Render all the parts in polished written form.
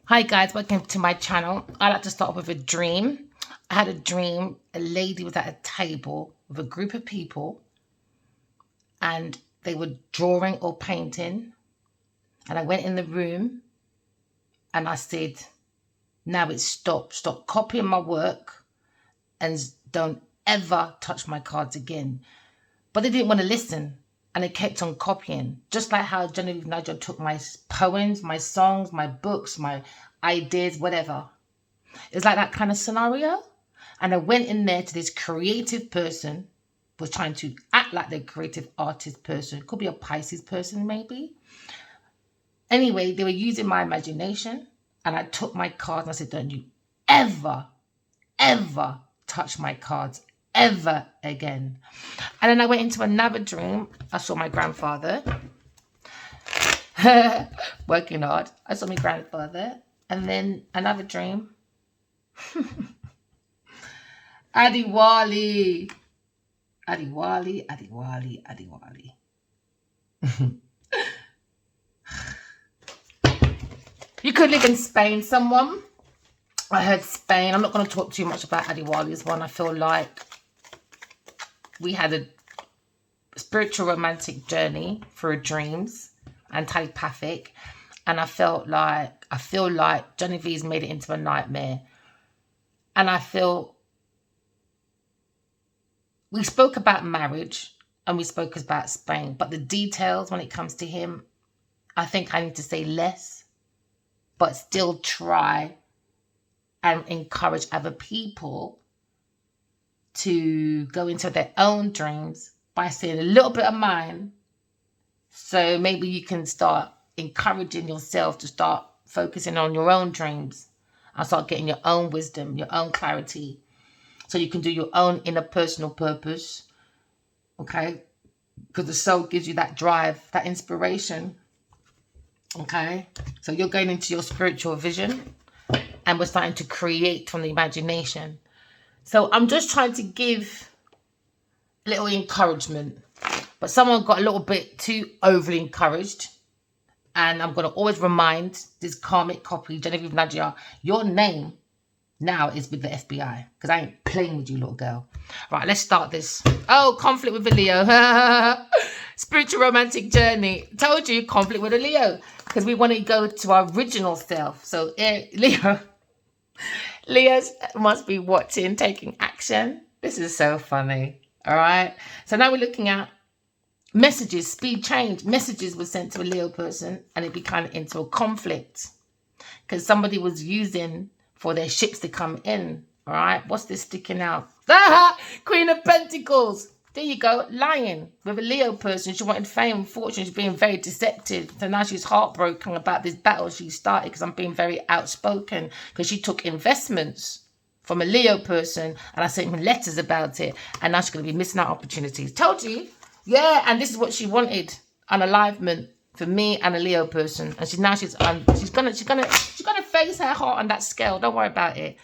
Hi guys, welcome to my channel. I like to start off with a dream. I had a dream, a lady was at a table with a group of people and they were drawing or painting. And I went in the room and I said, now it's stop copying my work and don't ever touch my cards again. But they didn't want to listen and they kept on copying. Just like how Genevil took my poems, my songs, my books, my ideas, whatever. It's like that kind of scenario. And I went in there to this creative person, was trying to act like the creative artist person. Could be a Pisces person, maybe. Anyway, they were using my imagination. And I took my cards and I said, don't you ever, ever touch my cards ever again. And then I went into another dream. I saw my grandfather working hard. I saw my grandfather. And then another dream. Adiwali. Adiwali, Adiwali, Adiwali. You could live in Spain, someone. I heard Spain. I'm not going to talk too much about Adiwali's one. I feel like we had a spiritual romantic journey through dreams and telepathic. And I feel like Genevieve's made it into a nightmare. And I feel we spoke about marriage and we spoke about Spain, but the details when it comes to him, I think I need to say less, but still try and encourage other people to go into their own dreams by saying a little bit of mine. So maybe you can start encouraging yourself to start focusing on your own dreams and start getting your own wisdom, your own clarity, so you can do your own inner personal purpose, okay? Because the soul gives you that drive, that inspiration, okay? So you're going into your spiritual vision and we're starting to create from the imagination. So I'm just trying to give a little encouragement, but someone got a little bit too overly encouraged. And I'm going to always remind this karmic copy, Genevieve Nadia, your name now is with the FBI. Because I ain't playing with you, little girl. Right, let's start this. Oh, conflict with a Leo. Spiritual romantic journey. Told you, conflict with a Leo. Because we want to go to our original self. So, Leos must be watching, taking action. This is so funny. All right. So now we're looking at messages, speed change. Messages were sent to a Leo person and it became into a conflict because somebody was using for their ships to come in. All right. What's this sticking out? Queen of Pentacles. There you go. Lying with a Leo person. She wanted fame and fortune. She's being very deceptive. So now she's heartbroken about this battle she started because I'm being very outspoken because she took investments from a Leo person and I sent him letters about it. And now she's going to be missing out opportunities. Told you. Yeah, and this is what she wanted, an alignment for me and a Leo person. And she's gonna face her heart on that scale. Don't worry about it.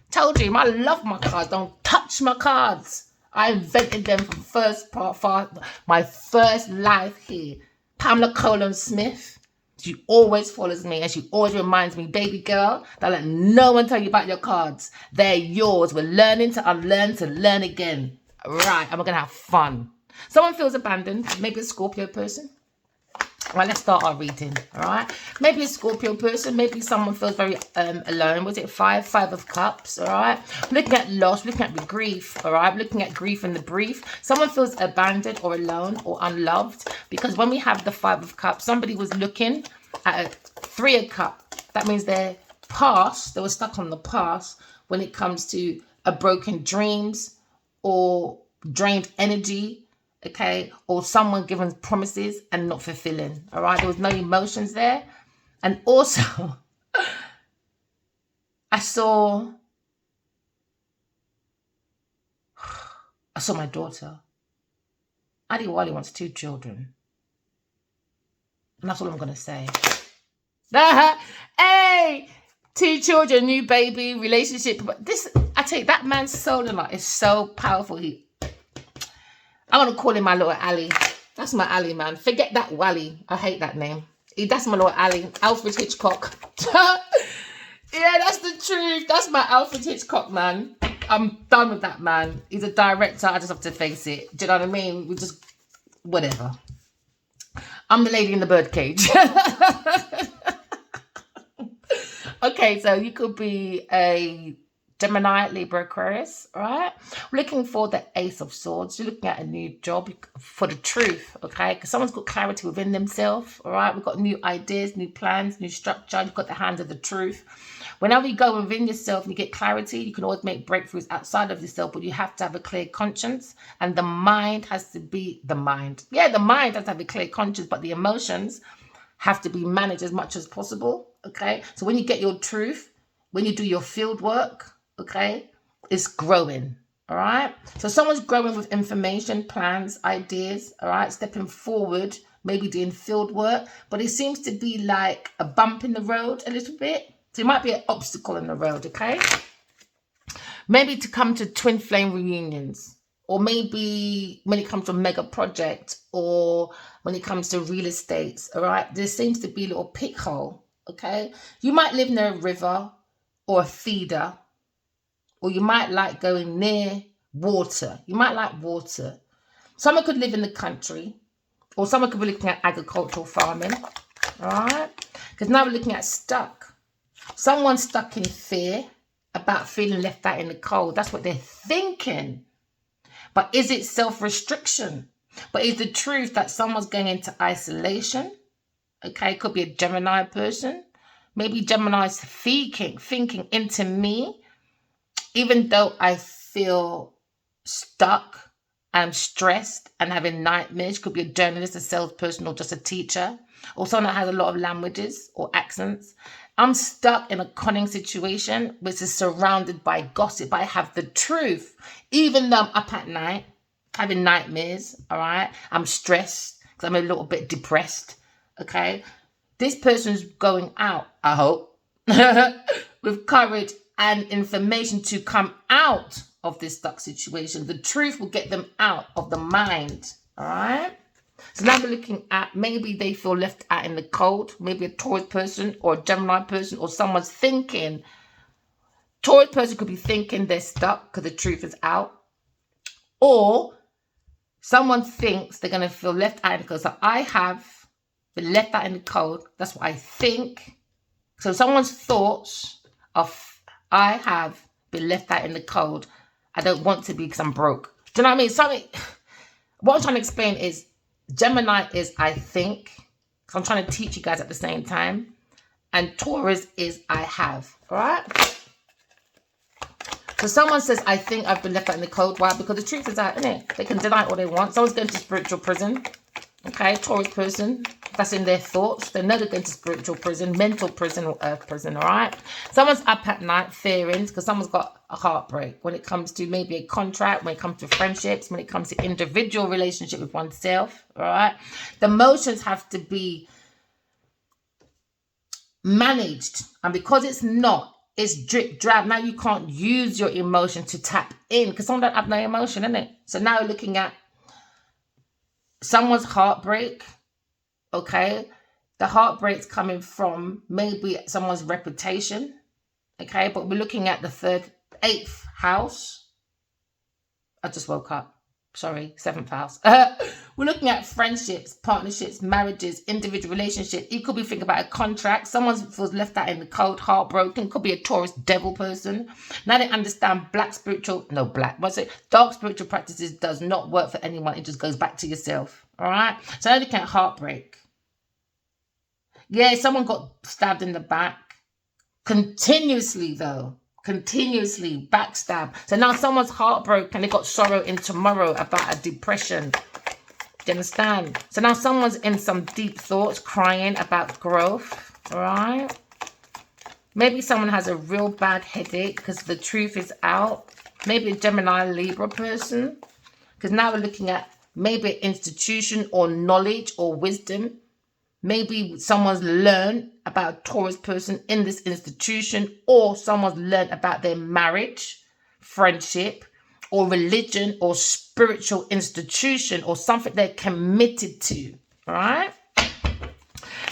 Told you, I love my cards. Don't touch my cards. I invented them from my first life here. Pamela Colon Smith. She always follows me and she always reminds me, baby girl, don't let no one tell you about your cards. They're yours. We're learning to unlearn to learn again. Right, and we're gonna have fun. Someone feels abandoned, maybe a Scorpio person. Right, let's start our reading, all right? Maybe a Scorpio person, maybe someone feels very alone. Was it five of cups, all right? Looking at loss, looking at grief, all right? Looking at grief in the brief. Someone feels abandoned or alone or unloved because when we have the 5 of cups, somebody was looking at a 3 of cups. That means their past, they were stuck on the past when it comes to a broken dreams or drained energy, okay, or someone given promises and not fulfilling, all right? There was no emotions there. And also, I saw my daughter. Adiwali wants 2 children. And that's all I'm going to say. Hey! 2 children, new baby, relationship. But this, I tell you, that man's soul is so powerful. I'm going to call him my little Ali. That's my Ali, man. Forget that Wally. I hate that name. That's my little Ali. Alfred Hitchcock. Yeah, that's the truth. That's my Alfred Hitchcock, man. I'm done with that man. He's a director. I just have to face it. Do you know what I mean? We just, whatever. I'm the lady in the birdcage. Okay, so you could be a Gemini, Libra, Aquarius, all right? Looking for the Ace of Swords. You're looking at a new job for the truth, okay? Because someone's got clarity within themselves, all right? We've got new ideas, new plans, new structure. You've got the hand of the truth. Whenever you go within yourself and you get clarity, you can always make breakthroughs outside of yourself, but you have to have a clear conscience, and the mind has to be the mind. Yeah, the mind has to have a clear conscience, but the emotions have to be managed as much as possible, okay? So when you get your truth, when you do your field work, okay, it's growing, all right? So someone's growing with information, plans, ideas, all right, stepping forward, maybe doing field work, but it seems to be like a bump in the road a little bit. So it might be an obstacle in the road, okay? Maybe to come to twin flame reunions, or maybe when it comes to a mega project, or when it comes to real estate, all right? There seems to be a little pit hole, okay? You might live near a river or a feeder, or you might like going near water. You might like water. Someone could live in the country, or someone could be looking at agricultural farming, all right? Because now we're looking at stuck. Someone's stuck in fear about feeling left out in the cold. That's what they're thinking. But is it self-restriction? But is the truth that someone's going into isolation? Okay, it could be a Gemini person. Maybe Gemini's thinking into me. Even though I feel stuck, I'm stressed and having nightmares. Could be a journalist, a salesperson, or just a teacher, or someone that has a lot of languages or accents. I'm stuck in a conning situation which is surrounded by gossip. I have the truth, even though I'm up at night having nightmares, all right? I'm stressed because I'm a little bit depressed, okay? This person's going out, I hope, with courage and information to come out of this stuck situation. The truth will get them out of the mind, all right? So now we're looking at maybe they feel left out in the cold. Maybe a Taurus person or a Gemini person, or someone's thinking. Taurus person could be thinking they're stuck because the truth is out. Or someone thinks they're going to feel left out in the cold. So I have been left out in the cold. That's what I think. So someone's thoughts of I have been left out in the cold. I don't want to be because I'm broke. Do you know what I mean? What I'm trying to explain is Gemini is I think. So I'm trying to teach you guys at the same time. And Taurus is I have. All right? So someone says, I think I've been left out in the cold. Why? Because the truth is out, isn't it? They can deny all they want. Someone's going to spiritual prison. Okay, Taurus person, that's in their thoughts. They know they're going to spiritual prison, mental prison, or earth prison, all right? Someone's up at night fearing because someone's got a heartbreak when it comes to maybe a contract, when it comes to friendships, when it comes to individual relationship with oneself, all right? The emotions have to be managed. And because it's not, it's drip drab. Now you can't use your emotion to tap in because someone don't have no emotion, innit? So now we're looking at someone's heartbreak, okay? The heartbreak's coming from maybe someone's reputation, okay? But we're looking at the eighth house. I just woke up. Sorry, seventh house. We're looking at friendships, partnerships, marriages, individual relationships. You could be thinking about a contract. Someone feels left out in the cold, heartbroken. Could be a Taurus devil person. Now they understand dark spiritual practices does not work for anyone. It just goes back to yourself. All right. So now looking at heartbreak. Yeah, someone got stabbed in the back. Continuously though. Continuously backstab. So now someone's heartbroken. They got sorrow in tomorrow about a depression. Do you understand? So now someone's in some deep thoughts, crying about growth. All right. Maybe someone has a real bad headache because the truth is out. Maybe a Gemini Libra person. Because now we're looking at maybe an institution or knowledge or wisdom. Maybe someone's learned about a Taurus person in this institution, or someone's learned about their marriage, friendship, or religion, or spiritual institution, or something they're committed to, all right?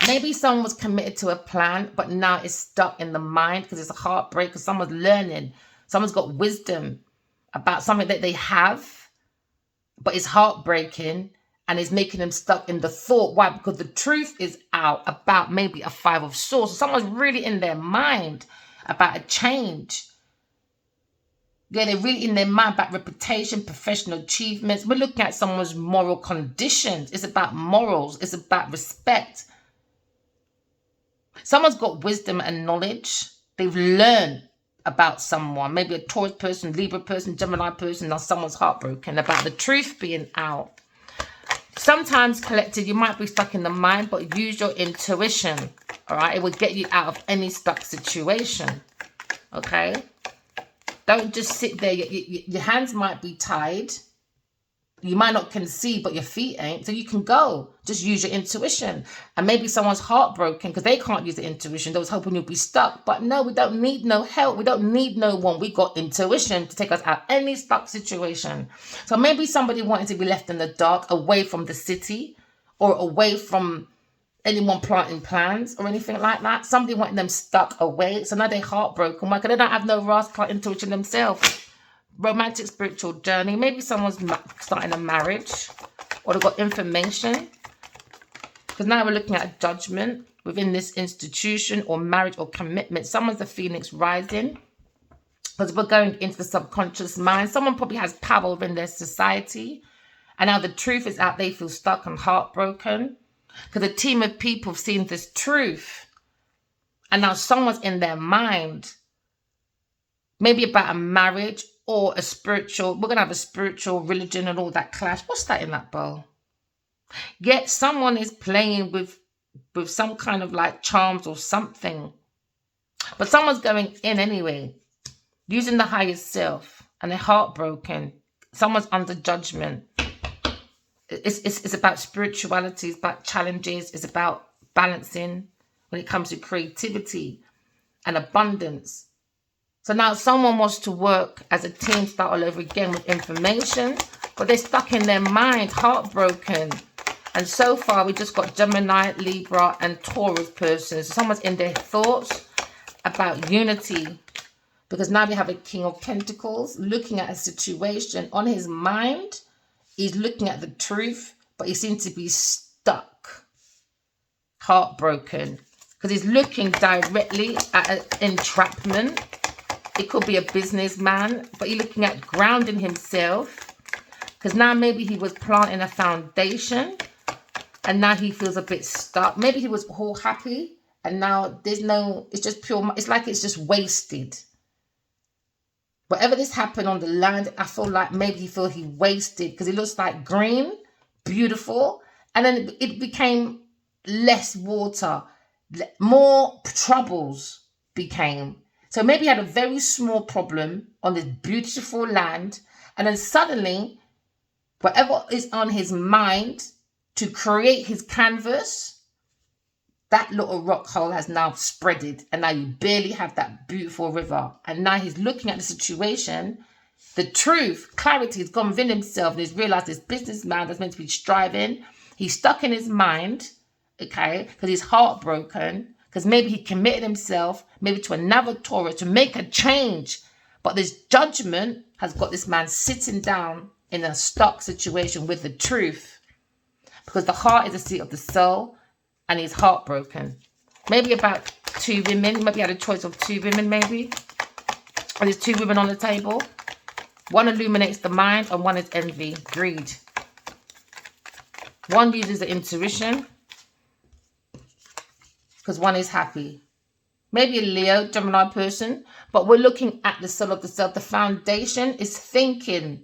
Maybe someone was committed to a plan, but now it's stuck in the mind because it's a heartbreak, because someone's learning. Someone's got wisdom about something that they have, but it's heartbreaking and it's making them stuck in the thought. Why? Because the truth is out about maybe a 5 of swords. So someone's really in their mind about a change. Yeah, they're really in their mind about reputation, professional achievements. We're looking at someone's moral conditions. It's about morals. It's about respect. Someone's got wisdom and knowledge. They've learned about someone, maybe a Taurus person, Libra person, Gemini person. Now someone's heartbroken about the truth being out. Sometimes, collective, you might be stuck in the mind, but use your intuition. All right, it will get you out of any stuck situation. Okay, don't just sit there. Your hands might be tied. You might not conceive, but your feet ain't. So you can go. Just use your intuition. And maybe someone's heartbroken because they can't use the intuition. They was hoping you'll be stuck. But no, we don't need no help. We don't need no one. We got intuition to take us out of any stuck situation. So maybe somebody wanted to be left in the dark, away from the city, or away from anyone planting plans or anything like that. Somebody wanted them stuck away. So now they're heartbroken. Why? Because they don't have no rascal intuition themselves. Romantic spiritual journey. Maybe someone's starting a marriage, or they've got information, because now we're looking at a judgment within this institution or marriage or commitment. Someone's the phoenix rising, because we're going into the subconscious mind. Someone probably has power within their society, and now the truth is out. They feel stuck and heartbroken because a team of people have seen this truth, and now someone's in their mind, maybe about a marriage or a spiritual. We're going to have a spiritual religion and all that clash. What's that in that bowl? Yet someone is playing with some kind of like charms or something. But someone's going in anyway, using the highest self, and they're heartbroken. Someone's under judgment. It's about spirituality. It's about challenges. It's about balancing when it comes to creativity and abundance. So now someone wants to work as a team, start all over again with information, but they're stuck in their mind, heartbroken. And so far, we just got Gemini, Libra, and Taurus persons. So someone's in their thoughts about unity, because now we have a King of Pentacles looking at a situation. On his mind, he's looking at the truth, but he seems to be stuck, heartbroken, because he's looking directly at an entrapment. It could be a businessman, but you're looking at grounding himself, because now maybe he was planting a foundation and now he feels a bit stuck. Maybe he was all happy and now there's no, it's just pure, it's like it's just wasted. Whatever this happened on the land, I feel like maybe he wasted, because it looks like green, beautiful, and then it became less water, more troubles became. So maybe he had a very small problem on this beautiful land, and then suddenly, whatever is on his mind to create his canvas, that little rock hole has now spreaded, and now you barely have that beautiful river. And now he's looking at the situation, the truth, clarity has gone within himself, and he's realized this businessman that's meant to be striving, he's stuck in his mind, okay, because he's heartbroken, because maybe he committed himself, maybe to another Taurus, to make a change. But this judgment has got this man sitting down in a stuck situation with the truth. Because the heart is the seat of the soul, and he's heartbroken. Maybe about 2 women. Maybe he had a choice of 2 women, maybe. And there's 2 women on the table. One illuminates the mind, and one is envy, greed. One uses the intuition, because one is happy. Maybe a Leo, Gemini person, but we're looking at the soul of the self. The foundation is thinking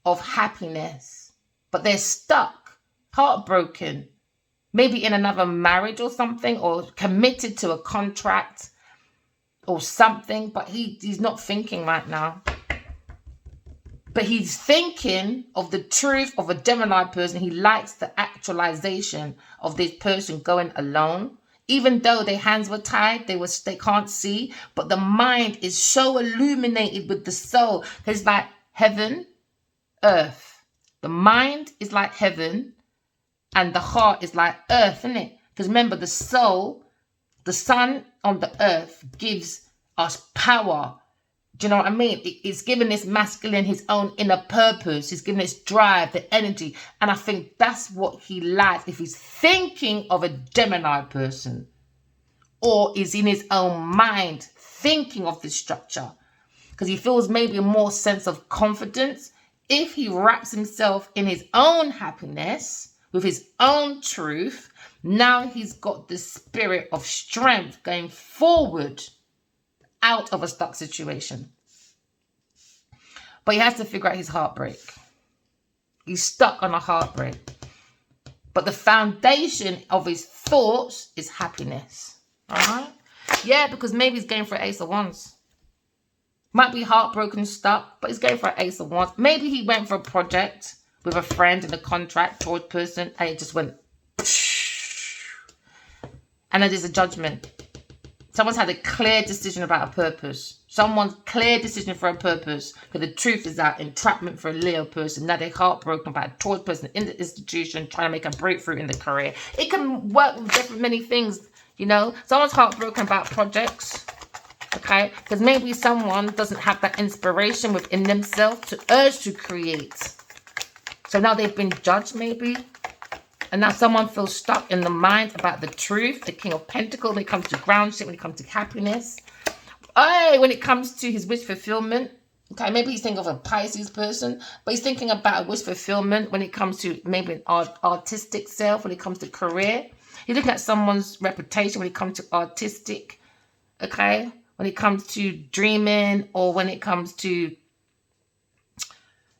of happiness, but they're stuck, heartbroken, maybe in another marriage or something, or committed to a contract or something, but he's not thinking right now. But he's thinking of the truth of a Gemini person. He likes the actualization of this person going alone. Even though their hands were tied, they can't see, but the mind is so illuminated with the soul. It's like heaven, earth. The mind is like heaven, and the heart is like earth, isn't it? Because remember, the soul, the sun on the earth gives us power. Do you know what I mean? It's giving this masculine his own inner purpose. He's giving this drive, the energy. And I think that's what he likes if he's thinking of a Gemini person. Or is in his own mind thinking of this structure. Because he feels maybe a more sense of confidence if he wraps himself in his own happiness, with his own truth. Now he's got the spirit of strength going forward out of a stuck situation. But he has to figure out his heartbreak. He's stuck on a heartbreak. But the foundation of his thoughts is happiness. All right? Yeah, because maybe he's going for Ace of Wands. Might be heartbroken, stuck, but he's going for an Ace of Wands. Maybe he went for a project with a friend in a contract, towards person, and it just went, and then there's a judgment. Someone's had a clear decision about a purpose. Someone's clear decision for a purpose. Because the truth is that entrapment for a Leo person. Now they're heartbroken about a Taurus person in the institution trying to make a breakthrough in the career. It can work with different many things, you know. Someone's heartbroken about projects. Okay, because maybe someone doesn't have that inspiration within themselves to urge to create. So now they've been judged maybe. And now someone feels stuck in the mind about the truth, the King of Pentacles, when it comes to ground shit, when it comes to happiness. Oh, when it comes to his wish fulfillment. Okay, maybe he's thinking of a Pisces person, but he's thinking about a wish fulfillment when it comes to maybe an artistic self, when it comes to career. He's looking at someone's reputation when it comes to artistic, okay? When it comes to dreaming, or when it comes to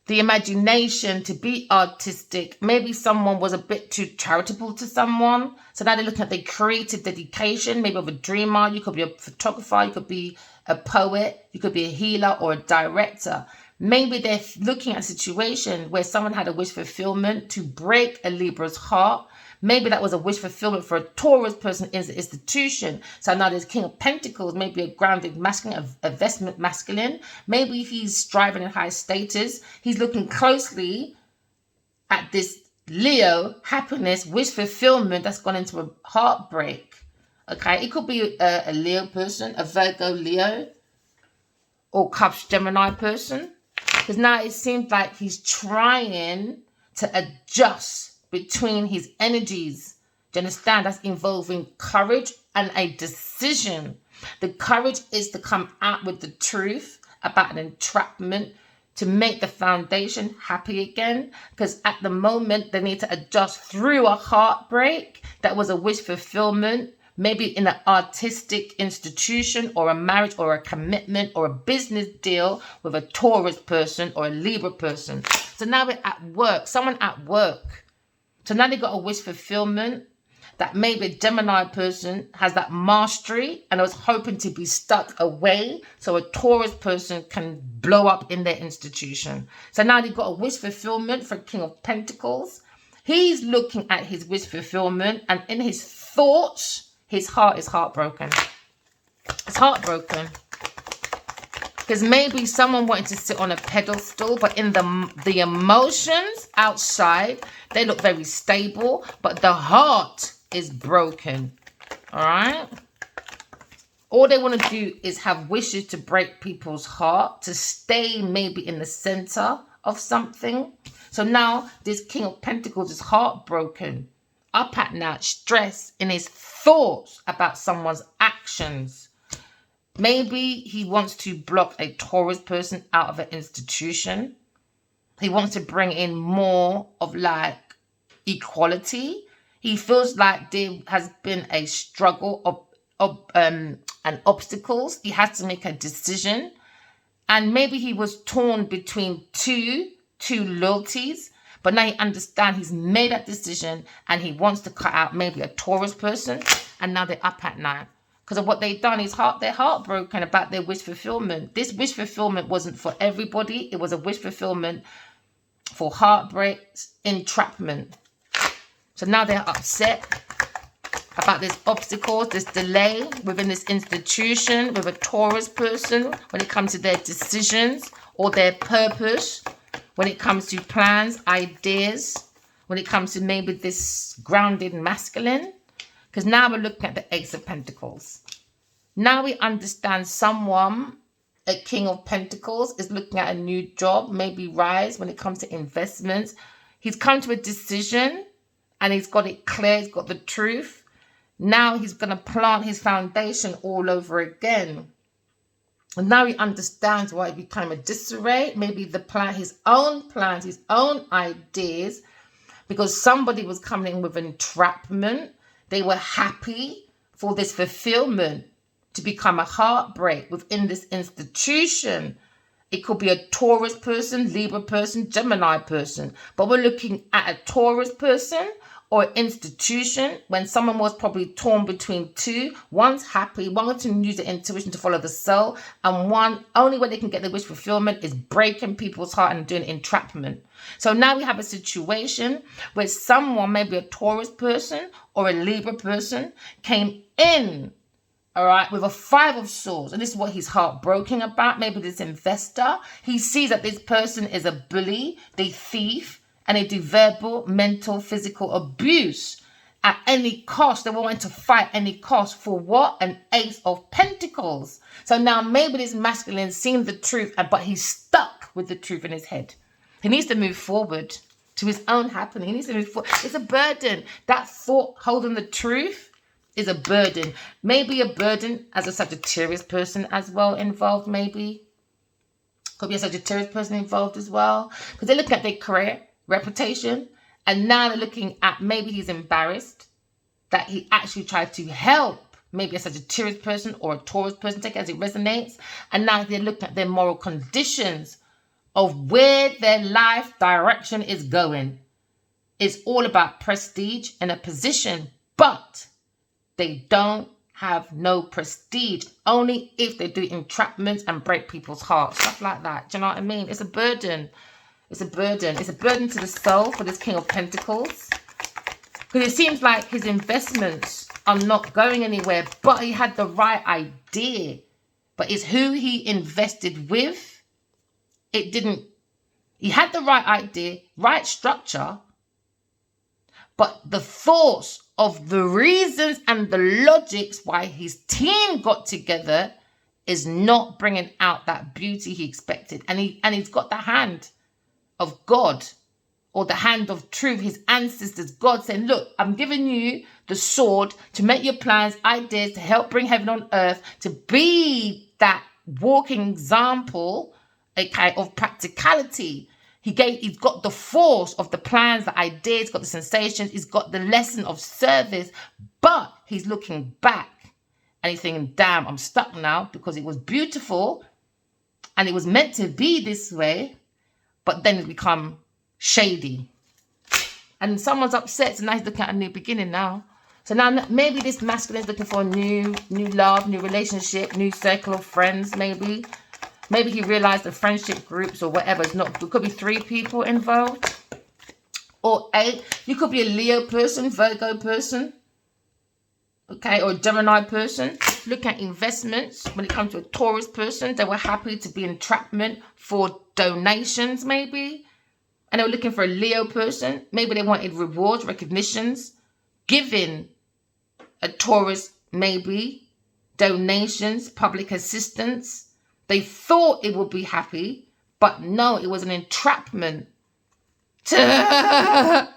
the imagination to be artistic. Maybe someone was a bit too charitable to someone. So now they're looking at their creative dedication, maybe of a dreamer. You could be a photographer, you could be a poet, you could be a healer or a director. Maybe they're looking at a situation where someone had a wish fulfillment to break a Libra's heart. Maybe that was a wish fulfillment for a Taurus person in the institution. So now there's King of Pentacles, maybe a grounded masculine, a vestment masculine. Maybe he's striving in high status. He's looking closely at this Leo happiness, wish fulfillment that's gone into a heartbreak. Okay, it could be a Leo person, a Virgo Leo, or Cups Gemini person. Because now it seems like he's trying to adjust between his energies. Do you understand? That's involving courage and a decision. The courage is to come out with the truth about an entrapment to make the foundation happy again. Because at the moment, they need to adjust through a heartbreak that was a wish fulfillment, maybe in an artistic institution or a marriage or a commitment or a business deal with a Taurus person or a Libra person. So now we're at work, someone at work. So now they got a wish fulfillment that maybe a Gemini person has that mastery and was hoping to be stuck away so a Taurus person can blow up in their institution. So now they got a wish fulfillment for King of Pentacles. He's looking at his wish fulfillment, and in his thoughts, his heart is heartbroken. It's heartbroken. Because maybe someone wanted to sit on a pedestal, but in the emotions outside, they look very stable, but the heart is broken. All right? All they want to do is have wishes to break people's heart, to stay maybe in the center of something. So now this King of Pentacles is heartbroken, up at night, stressed in his thoughts about someone's actions. Maybe he wants to block a Taurus person out of an institution. He wants to bring in more of like equality. He feels like there has been a struggle and obstacles. He has to make a decision. And maybe he was torn between two loyalties. But now he understands he's made that decision and he wants to cut out maybe a Taurus person. And now they're up at night. Because of what they've done, they're heartbroken about their wish fulfillment. This wish fulfillment wasn't for everybody. It was a wish fulfillment for heartbreak, entrapment. So now they're upset about this obstacle, this delay within this institution with a Taurus person when it comes to their decisions or their purpose, when it comes to plans, ideas, when it comes to maybe this grounded masculine. Because now we're looking at the Ace of Pentacles. Now we understand someone, a King of Pentacles, is looking at a new job, maybe rise when it comes to investments. He's come to a decision and he's got it clear. He's got the truth. Now he's going to plant his foundation all over again. And now he understands why he became a disarray. Maybe his own plans, his own ideas, because somebody was coming in with entrapment. They were happy for this fulfillment to become a heartbreak within this institution. It could be a Taurus person, Libra person, Gemini person. But we're looking at a Taurus person or institution when someone was probably torn between two. One's happy, one wants to use the intuition to follow the soul, and one, only way they can get the wish fulfillment is breaking people's heart and doing entrapment. So now we have a situation where someone, maybe a Taurus person or a Libra person, came in, all right, with a 5 of Swords. And this is what he's heartbroken about. Maybe this investor, he sees that this person is a bully, they thief, and they do verbal, mental, physical abuse at any cost. They want to fight any cost for what? An Ace of Pentacles. So now maybe this masculine seeing the truth, but he's stuck with the truth in his head. He needs to move forward to his own happening. He needs to move forward. It's a burden. That thought holding the truth is a burden. Maybe a burden as a Sagittarius person as well involved, maybe. Could be a Sagittarius person involved as well. Because they're looking at their career, reputation, and now they're looking at maybe he's embarrassed that he actually tried to help maybe a Sagittarius person or a Taurus person, take it as it resonates, and now they're looking at their moral conditions of where their life direction is going. It's all about prestige and a position, but they don't have no prestige, only if they do entrapments and break people's hearts, stuff like that. Do you know what I mean? It's a burden. It's a burden. It's a burden to the soul for this King of Pentacles. Because it seems like his investments are not going anywhere, but he had the right idea. But it's who he invested with. It didn't. He had the right idea, right structure, but the thoughts of the reasons and the logics why his team got together is not bringing out that beauty he expected. And he's got the hand of God or the hand of truth, his ancestors, God saying, look, I'm giving you the sword to make your plans, ideas, to help bring heaven on earth, to be that walking example, okay, of practicality. He's got the force of the plans, the ideas, he's got the sensations, he's got the lesson of service, but he's looking back and he's thinking, damn, I'm stuck now because it was beautiful and it was meant to be this way, but then it's become shady. And someone's upset, so now he's looking at a new beginning now. So now maybe this masculine is looking for a new love, new relationship, new circle of friends, maybe. Maybe he realized the friendship groups or whatever is not, there could be 3 people involved or 8. You could be a Leo person, Virgo person, okay, or a Gemini person. Look at investments. When it comes to a Taurus person, they were happy to be entrapment for donations, maybe. And they were looking for a Leo person. Maybe they wanted rewards, recognitions, giving a Taurus, maybe, donations, public assistance. They thought it would be happy, but no, it was an entrapment. Look at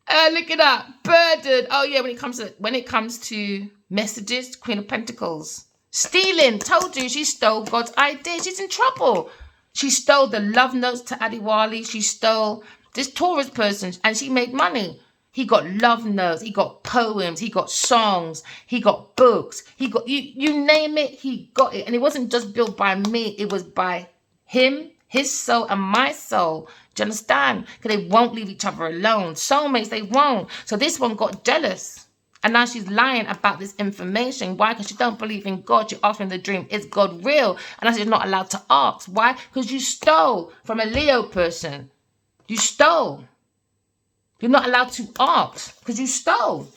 that, burden. Oh yeah, when it comes to messages, Queen of Pentacles, stealing. Told you, she stole God's idea. She's in trouble. She stole the love notes to Adiwali. She stole this Taurus person, and she made money. He got love notes, he got poems, he got songs, he got books, he got, you name it, he got it. And it wasn't just built by me, it was by him, his soul, and my soul. Do you understand? Because they won't leave each other alone. Soulmates, they won't. So this one got jealous. And now she's lying about this information. Why? Because she don't believe in God. She asked in the dream, is God real? And now she's not allowed to ask. Why? Because you stole from a Leo person. You stole. You're not allowed to ask because you stole.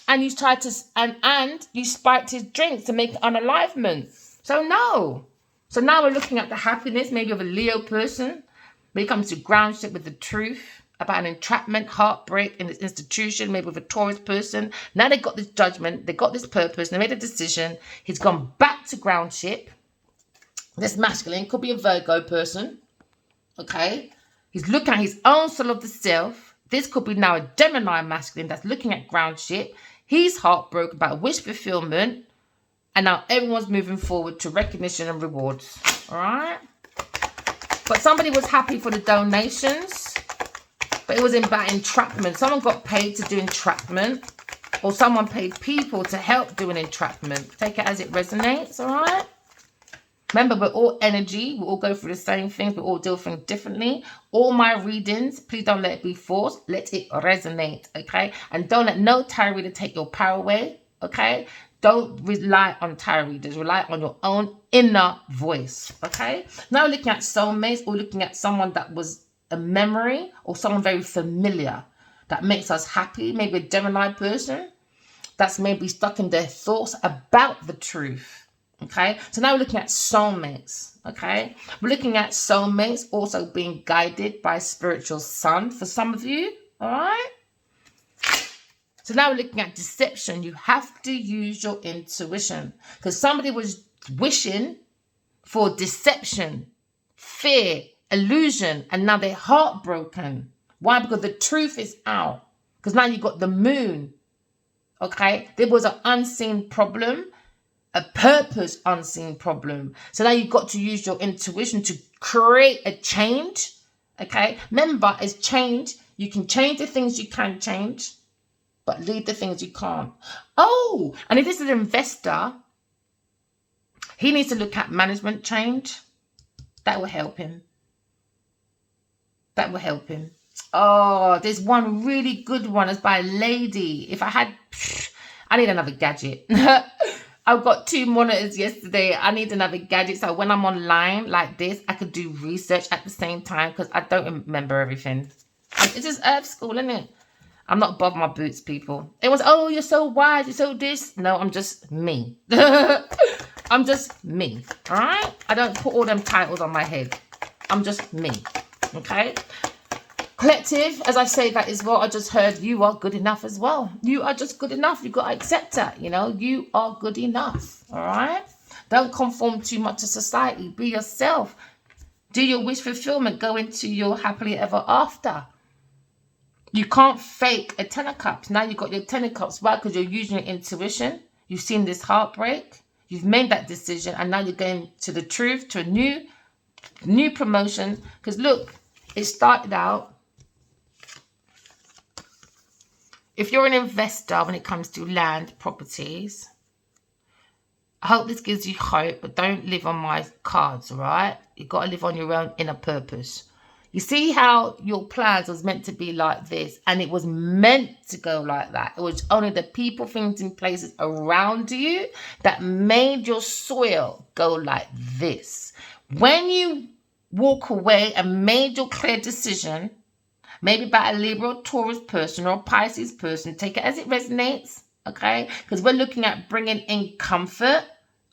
And you tried to, and you spiked his drinks to make unalivement. So no. So now we're looking at the happiness maybe of a Leo person when it comes to groundship with the truth. about an entrapment, heartbreak in this institution, maybe with a Taurus person. Now they got this judgment, they got this purpose, they made a decision. He's gone back to ground ship. This masculine could be a Virgo person, okay? He's looking at his own soul of the self. This could be now a Gemini masculine that's looking at ground ship. He's heartbroken about wish fulfillment. And now everyone's moving forward to recognition and rewards, all right? But somebody was happy for the donations, but it was about entrapment. Someone got paid to do entrapment, or someone paid people to help do an entrapment. Take it as it resonates, all right? Remember, we're all energy. We all go through the same things. We all deal with things differently. All my readings, please don't let it be forced. Let it resonate, okay? And don't let no tarot reader take your power away, okay? Don't rely on tarot readers. Rely on your own inner voice, okay? Now we're looking at soulmates. We're looking at someone that was a memory or someone very familiar that makes us happy. Maybe a Gemini person that's maybe stuck in their thoughts about the truth. Okay, so now we're looking at soulmates. Okay, we're looking at soulmates also being guided by a spiritual son for some of you. All right, so now we're looking at deception. You have to use your intuition because somebody was wishing for deception, fear, illusion, and now they're heartbroken. Why? Because the truth is out. Because now you've got the moon. Okay, there was an unseen problem. A purpose unseen problem. So now you've got to use your intuition to create a change. Okay. Remember, as change, you can change the things you can change, but leave the things you can't. Oh, and if this is an investor, he needs to look at management change. That will help him. That will help him. Oh, there's one really good one. It's by a lady. If I had, I need another gadget. I've got 2 monitors yesterday. I need another gadget. So when I'm online like this, I could do research at the same time because I don't remember everything. It's just Earth school, isn't it? I'm not above my boots, people. It was, oh, you're so wise, you're so this. No, I'm just me. I'm just me, all right? I don't put all them titles on my head. I'm just me, okay? Collective, as I say that as well, I just heard you are good enough as well. You are just good enough. You've got to accept that, you know. You are good enough, all right? Don't conform too much to society. Be yourself. Do your wish fulfillment. Go into your happily ever after. You can't fake a 10 of cups. Now you've got your 10 of cups. Why? Because you're using your intuition. You've seen this heartbreak. You've made that decision. And now you're going to the truth, to a new promotion. Because look, it started out. If you're an investor when it comes to land, properties, I hope this gives you hope, but don't live on my cards, all right? You've got to live on your own inner purpose. You see how your plans was meant to be like this, and it was meant to go like that. It was only the people, things, and places around you that made your soil go like this. When you walk away and made your clear decision, maybe about a Libra or Taurus person or a Pisces person, take it as it resonates, okay? Because we're looking at bringing in comfort,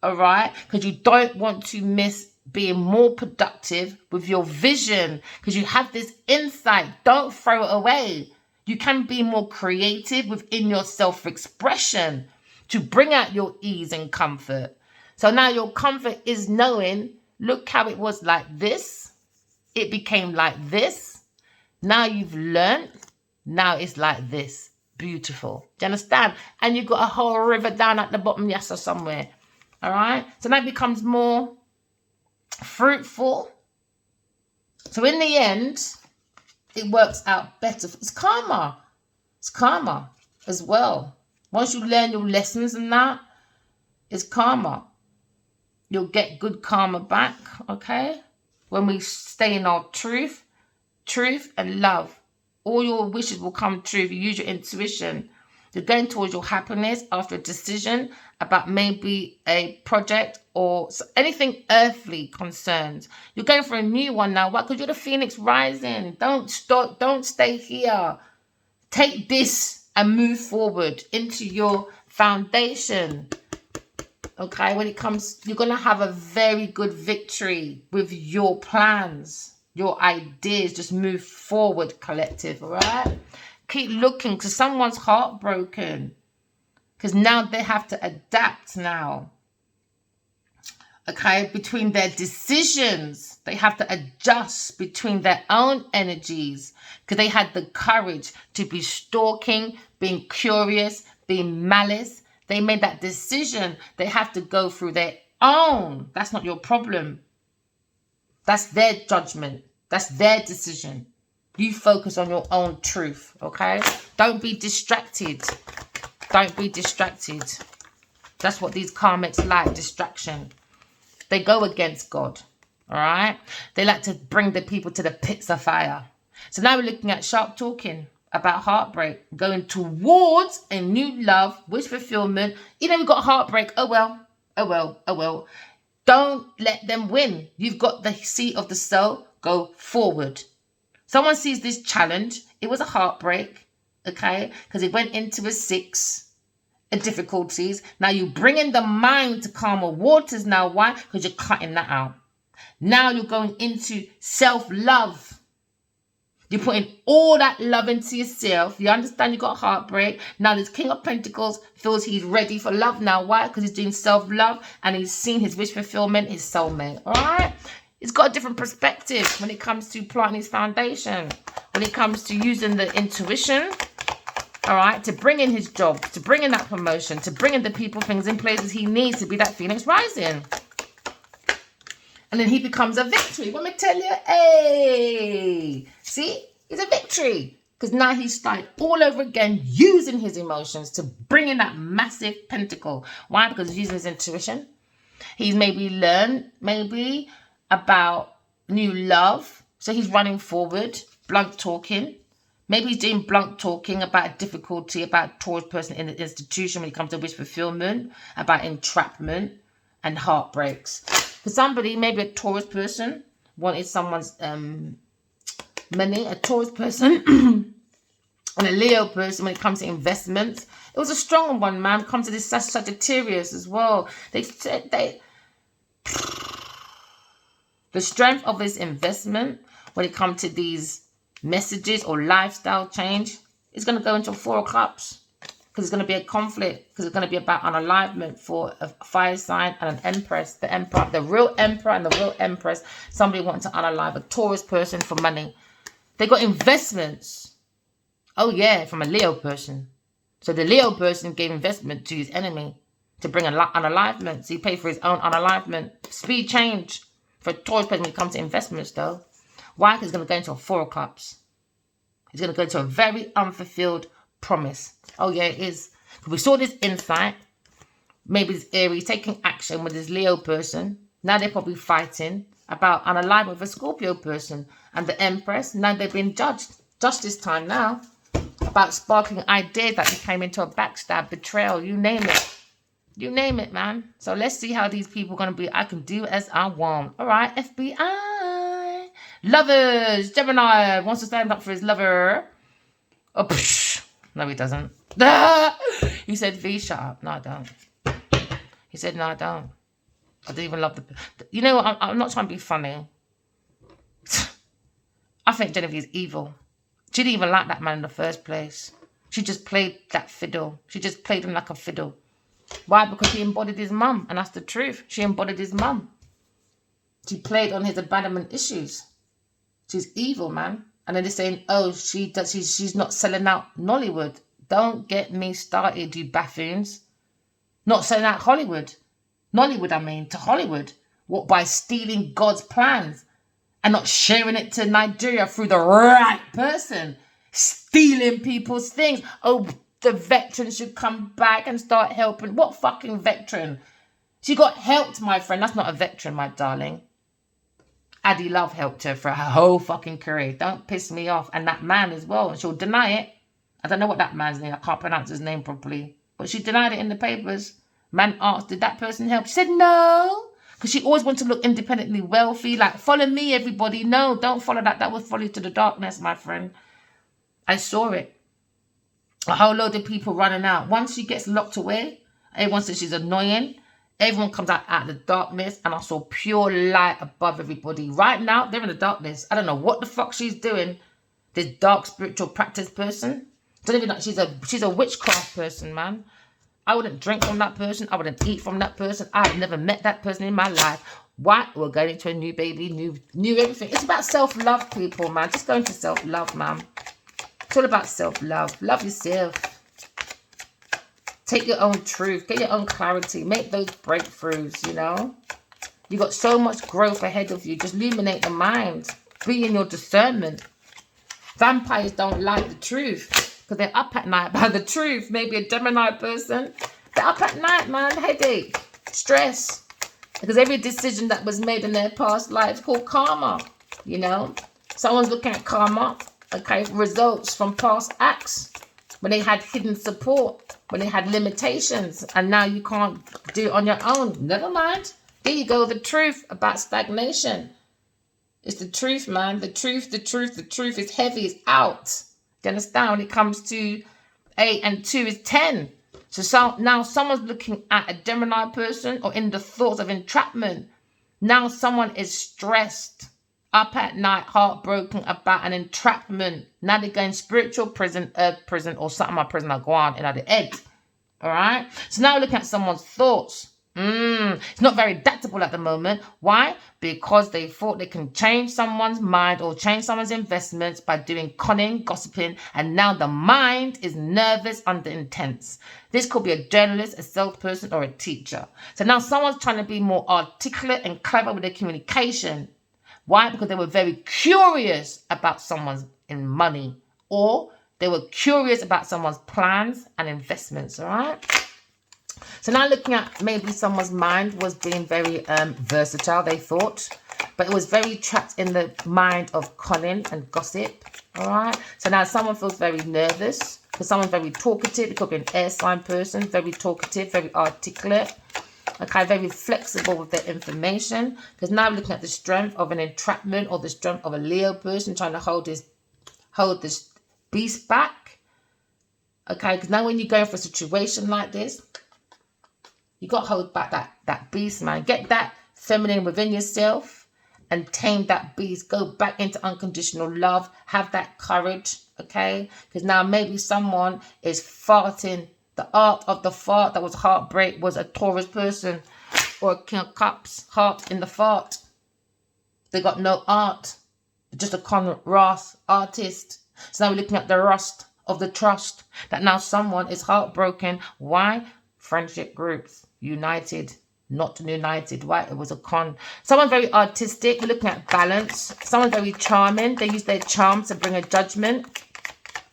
all right? Because you don't want to miss being more productive with your vision because you have this insight. Don't throw it away. You can be more creative within your self-expression to bring out your ease and comfort. So now your comfort is knowing, look how it was like this. It became like this. Now you've learned. Now it's like this. Beautiful. Do you understand? And you've got a whole river down at the bottom, yes, or somewhere. All right? So now it becomes more fruitful. So in the end, it works out better. It's karma. It's karma as well. Once you learn your lessons and that, it's karma. You'll get good karma back, okay? When we stay in our truth and love. All your wishes will come true if you use your intuition. You're going towards your happiness after a decision about maybe a project or anything earthly concerns. You're going for a new one now. Why? Because you're the phoenix rising. Don't stop. Don't stay here. Take this and move forward into your foundation. Okay, when it comes, you're going to have a very good victory with your plans. your ideas. Just move forward, collective, all right? Keep looking, because someone's heartbroken. Because now they have to adapt now. Okay, between their decisions, they have to adjust between their own energies, because they had the courage to be stalking, being curious, being malice. They made that decision. They have to go through their own. That's not your problem. That's their judgment. That's their decision. You focus on your own truth, okay? Don't be distracted. Don't be distracted. That's what these karmics like, distraction. They go against God, all right? They like to bring the people to the pits of fire. So now we're looking at sharp talking about heartbreak, going towards a new love, wish fulfillment. You know, we've got heartbreak. Oh, well, oh, well, oh, well. Don't let them win. You've got the seat of the soul. Go forward. Someone sees this challenge. It was a heartbreak, okay? Because it went into a 6. Difficulties. Now you bring in the mind to calmer waters now. Why? Because you're cutting that out. Now you're going into self-love. You're putting all that love into yourself. You understand you got heartbreak. Now this King of Pentacles feels he's ready for love now. Why? Because he's doing self-love and he's seen his wish fulfillment, his soulmate. All right? He's got a different perspective when it comes to planting his foundation. When it comes to using the intuition. All right, to bring in his job, to bring in that promotion, to bring in the people, things in places he needs to be that Phoenix rising. And then he becomes a victory. Let me tell you, hey, see, it's a victory. Because now he's started all over again using his emotions to bring in that massive pentacle. Why? Because he's using his intuition. He's maybe learned, about new love. So he's running forward, blunt talking. Maybe he's doing blunt talking about difficulty, about a Taurus person in the institution when it comes to wish fulfillment, about entrapment and heartbreaks. For somebody, maybe a Taurus person wanted someone's money, a Taurus person and a Leo person when it comes to investments. It was a strong one, man. Comes to this Sagittarius as well. The strength of this investment when it comes to these messages or lifestyle change is going to go into 4 of Cups, because it's going to be a conflict, because it's going to be about unalignment for a fire sign and an empress, the emperor, the real emperor and the real empress. Somebody wanting to unalive a Taurus person for money. They got investments. Oh yeah, from a Leo person. So the Leo person gave investment to his enemy to bring unalignment. So he paid for his own unalignment. Speed change for a Taurus person when it comes to investments though. Why? Because it's going to go into a 4 of Cups. It's going to go into a very unfulfilled promise. Oh, yeah, it is. We saw this insight. Maybe it's Aries taking action with this Leo person. Now they're probably fighting about unalignment with a Scorpio person. And the Empress, now they've been judged. Justice time now. About sparking ideas that became into a backstab, betrayal, you name it. You name it, man. So let's see how these people are going to be. I can do as I want. All right, FBI. Lovers. Gemini wants to stand up for his lover. Oh, psh. No, he doesn't. He said, V, shut up. No, I don't. He said, no, I don't. I don't even love the... You know what? I'm not trying to be funny. I think Genevil is evil. She didn't even like that man in the first place. She just played that fiddle. She just played him like a fiddle. Why? Because he embodied his mum. And that's the truth. She embodied his mum. She played on his abandonment issues. She's evil, man. And then they're saying, oh, she's not selling out Nollywood. Don't get me started, you buffoons. Not selling out Hollywood. Nollywood, I mean, to Hollywood. What, by stealing God's plans and not sharing it to Nigeria through the right person? Stealing people's things. Oh, the veteran should come back and start helping. What fucking veteran? She got helped, my friend. That's not a veteran, my darling. Addie Love helped her for her whole fucking career. Don't piss me off. And that man as well. She'll deny it. I don't know what that man's name. I can't pronounce his name properly. But she denied it in the papers. Man asked, did that person help? She said no. Because she always wanted to look independently wealthy. Like, follow me, everybody. No, don't follow that. That will follow you to the darkness, my friend. I saw it. A whole load of people running out. Once she gets locked away, everyone says she's annoying. Everyone comes out of the darkness, and I saw pure light above everybody. Right now, they're in the darkness. I don't know what the fuck she's doing. This dark spiritual practice person. Don't even know, she's a witchcraft person, man. I wouldn't drink from that person. I wouldn't eat from that person. I've never met that person in my life. Why? We're going into a new baby, new everything. It's about self-love, people, man. Just go into self-love, man. It's all about self-love. Love yourself. Take your own truth. Get your own clarity. Make those breakthroughs, you know. You got so much growth ahead of you. Just illuminate the mind. Be in your discernment. Vampires don't like the truth because they're up at night by the truth. Maybe a Gemini person. They're up at night, man. Headache. Stress. Because every decision that was made in their past life is called karma, you know. Someone's looking at karma, okay, results from past acts. When they had hidden support, when they had limitations, and now you can't do it on your own. Never mind. There you go, the truth about stagnation. It's the truth, man. The truth is heavy, it's out. Do you understand? When it comes to 8 and 2 is 10. So now someone's looking at a Gemini person or in the thoughts of entrapment. Now someone is stressed, up at night, heartbroken about an entrapment. Now they're going spiritual prison, earth prison, or something like prison are going in the head. All right? So now we're looking at someone's thoughts. It's not very adaptable at the moment. Why? Because they thought they can change someone's mind or change someone's investments by doing conning, gossiping, and now the mind is nervous under intense. This could be a journalist, a salesperson, or a teacher. So now someone's trying to be more articulate and clever with their communication. Why? Because they were very curious about someone's money, or they were curious about someone's plans and investments, all right? So now looking at maybe someone's mind was being very versatile, they thought. But it was very trapped in the mind of conning and gossip. All right. So now someone feels very nervous because someone's very talkative. It could be an air sign person, very talkative, very articulate. Okay, very flexible with their information. Because now we're looking at the strength of an entrapment or the strength of a Leo person trying to hold this beast back. Okay, because now when you go for a situation like this, you got to hold back that beast, man. Get that feminine within yourself and tame that beast. Go back into unconditional love. Have that courage, okay? Because now maybe someone is farting. The art of the fart that was heartbreak was a Taurus person or a King of Cups, heart in the fart. They got no art. Just a con-wrath artist. So now we're looking at the rust of the trust. That now someone is heartbroken. Why? Friendship groups. United, not united. Why? It was a con. Someone very artistic. We're looking at balance. Someone very charming. They use their charm to bring a judgment.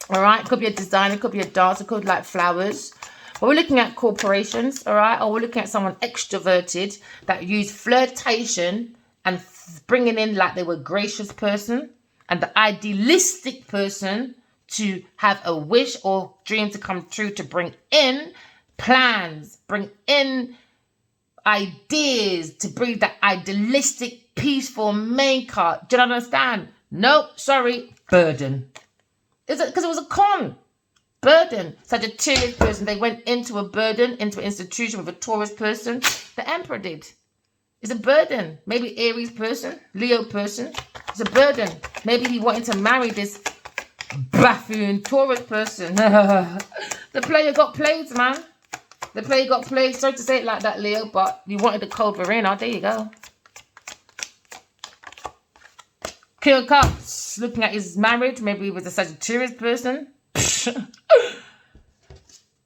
All right. Could be a designer. Could be a dancer. Could be like flowers. But we're looking at corporations. All right. Or we're looking at someone extroverted that use flirtation and bringing in like they were a gracious person and the idealistic person to have a wish or dream to come true, to bring in plans, bring in ideas, to bring that idealistic, peaceful main card. Do you understand? Nope, sorry, burden. Is it because it was a con? Burden. Sagittarius person, they went into a burden, into an institution with a Taurus person. The Emperor did. It's a burden. Maybe Aries person, Leo person. It's a burden. Maybe he wanted to marry this buffoon Taurus person. The player got played, man. The player got played. Sorry to say it like that, Leo, but you wanted the cold Verena. There you go. King of Cups, looking at his marriage. Maybe he was a Sagittarius person.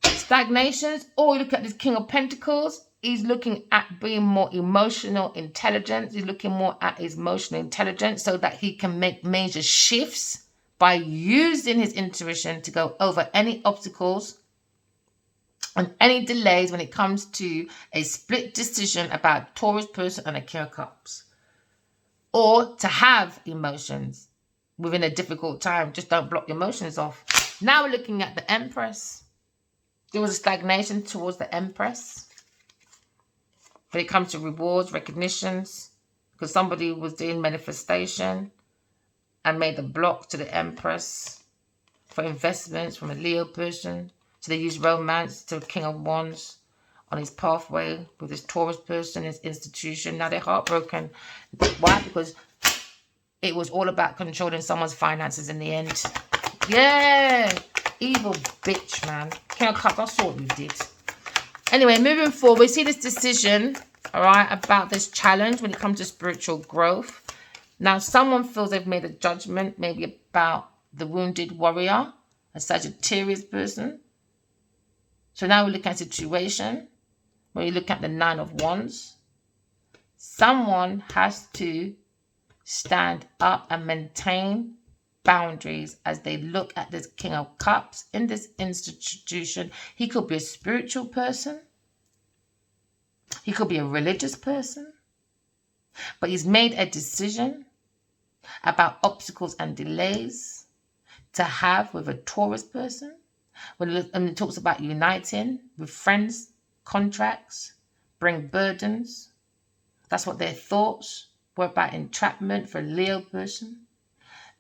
Stagnations. Or you look at this King of Pentacles. He's looking at being more emotional intelligence. He's looking more at his emotional intelligence so that he can make major shifts by using his intuition to go over any obstacles and any delays when it comes to a split decision about Taurus person and a King of Cups. Or to have emotions within a difficult time. Just don't block your emotions off. Now we're looking at the Empress. There was a stagnation towards the Empress when it comes to rewards, recognitions, because somebody was doing manifestation and made a block to the Empress for investments from a Leo person. So they use romance to King of Wands on his pathway with this Taurus person, his institution. Now they're heartbroken. Why? Because it was all about controlling someone's finances in the end. Yeah. Evil bitch, man. King of Cups, I saw what you did. Anyway, moving forward, we see this decision, all right, about this challenge when it comes to spiritual growth. Now, someone feels they've made a judgment, maybe about the wounded warrior, a Sagittarius person. So now we look at a situation where you look at the Nine of Wands. Someone has to stand up and maintain boundaries as they look at this King of Cups in this institution. He could be a spiritual person. He could be a religious person. But he's made a decision about obstacles and delays to have with a Taurus person. When it talks about uniting with friends, contracts, bring burdens. That's what their thoughts were about, entrapment for a Leo person.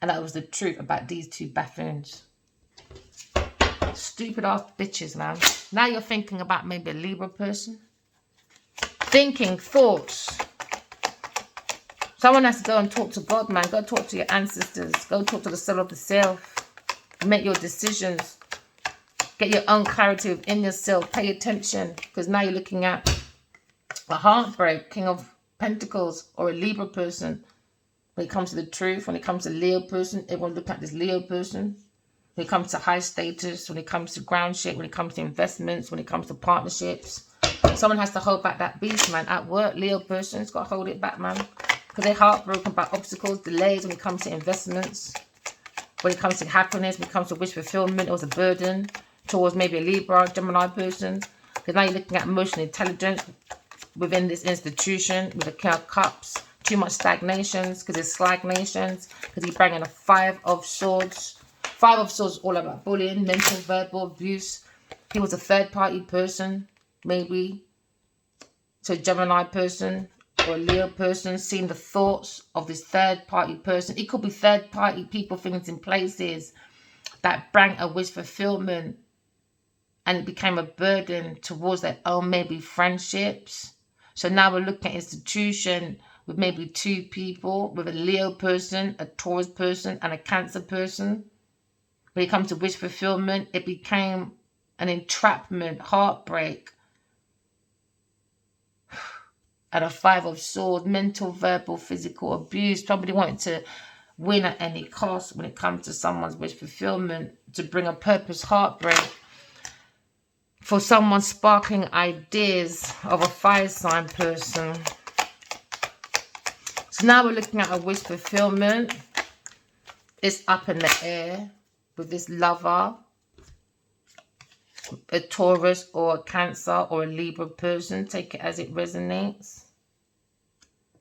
And that was the truth about these two buffoons. Stupid ass bitches, man. Now you're thinking about maybe a Libra person. Thinking, thoughts. Someone has to go and talk to God, man. Go talk to your ancestors. Go talk to the soul of the self. Make your decisions. Get your own clarity within yourself. Pay attention. Because now you're looking at a heartbreak, King of Pentacles, or a Libra person. When it comes to the truth, when it comes to Leo person, everyone look at this Leo person. When it comes to high status, when it comes to ground shit, when it comes to investments, when it comes to partnerships. Someone has to hold back that beast, man. At work, Leo person's got to hold it back, man. Because they're heartbroken about obstacles, delays when it comes to investments. When it comes to happiness, when it comes to wish fulfillment, it was a burden towards maybe a Libra, Gemini person. Because now you're looking at emotional intelligence within this institution with the King of Cups. Too much stagnations because it's stagnations. Because he's bringing a Five of Swords. Five of Swords is all about bullying, mental, verbal abuse. He was a third party person, maybe. So a Gemini person or a Leo person, seeing the thoughts of this third party person. It could be third party people, things in places that bring a wish fulfillment. And it became a burden towards their own maybe friendships. So now we're looking at institution with maybe two people, with a Leo person, a Taurus person, and a Cancer person. When it comes to wish fulfillment, it became an entrapment, heartbreak. And a Five of Swords, mental, verbal, physical abuse. Somebody wanted to win at any cost when it comes to someone's wish fulfillment, to bring a purpose, heartbreak. For someone sparking ideas of a fire sign person. So now we're looking at a wish fulfillment. It's up in the air with this lover, a Taurus or a Cancer or a Libra person. Take it as it resonates.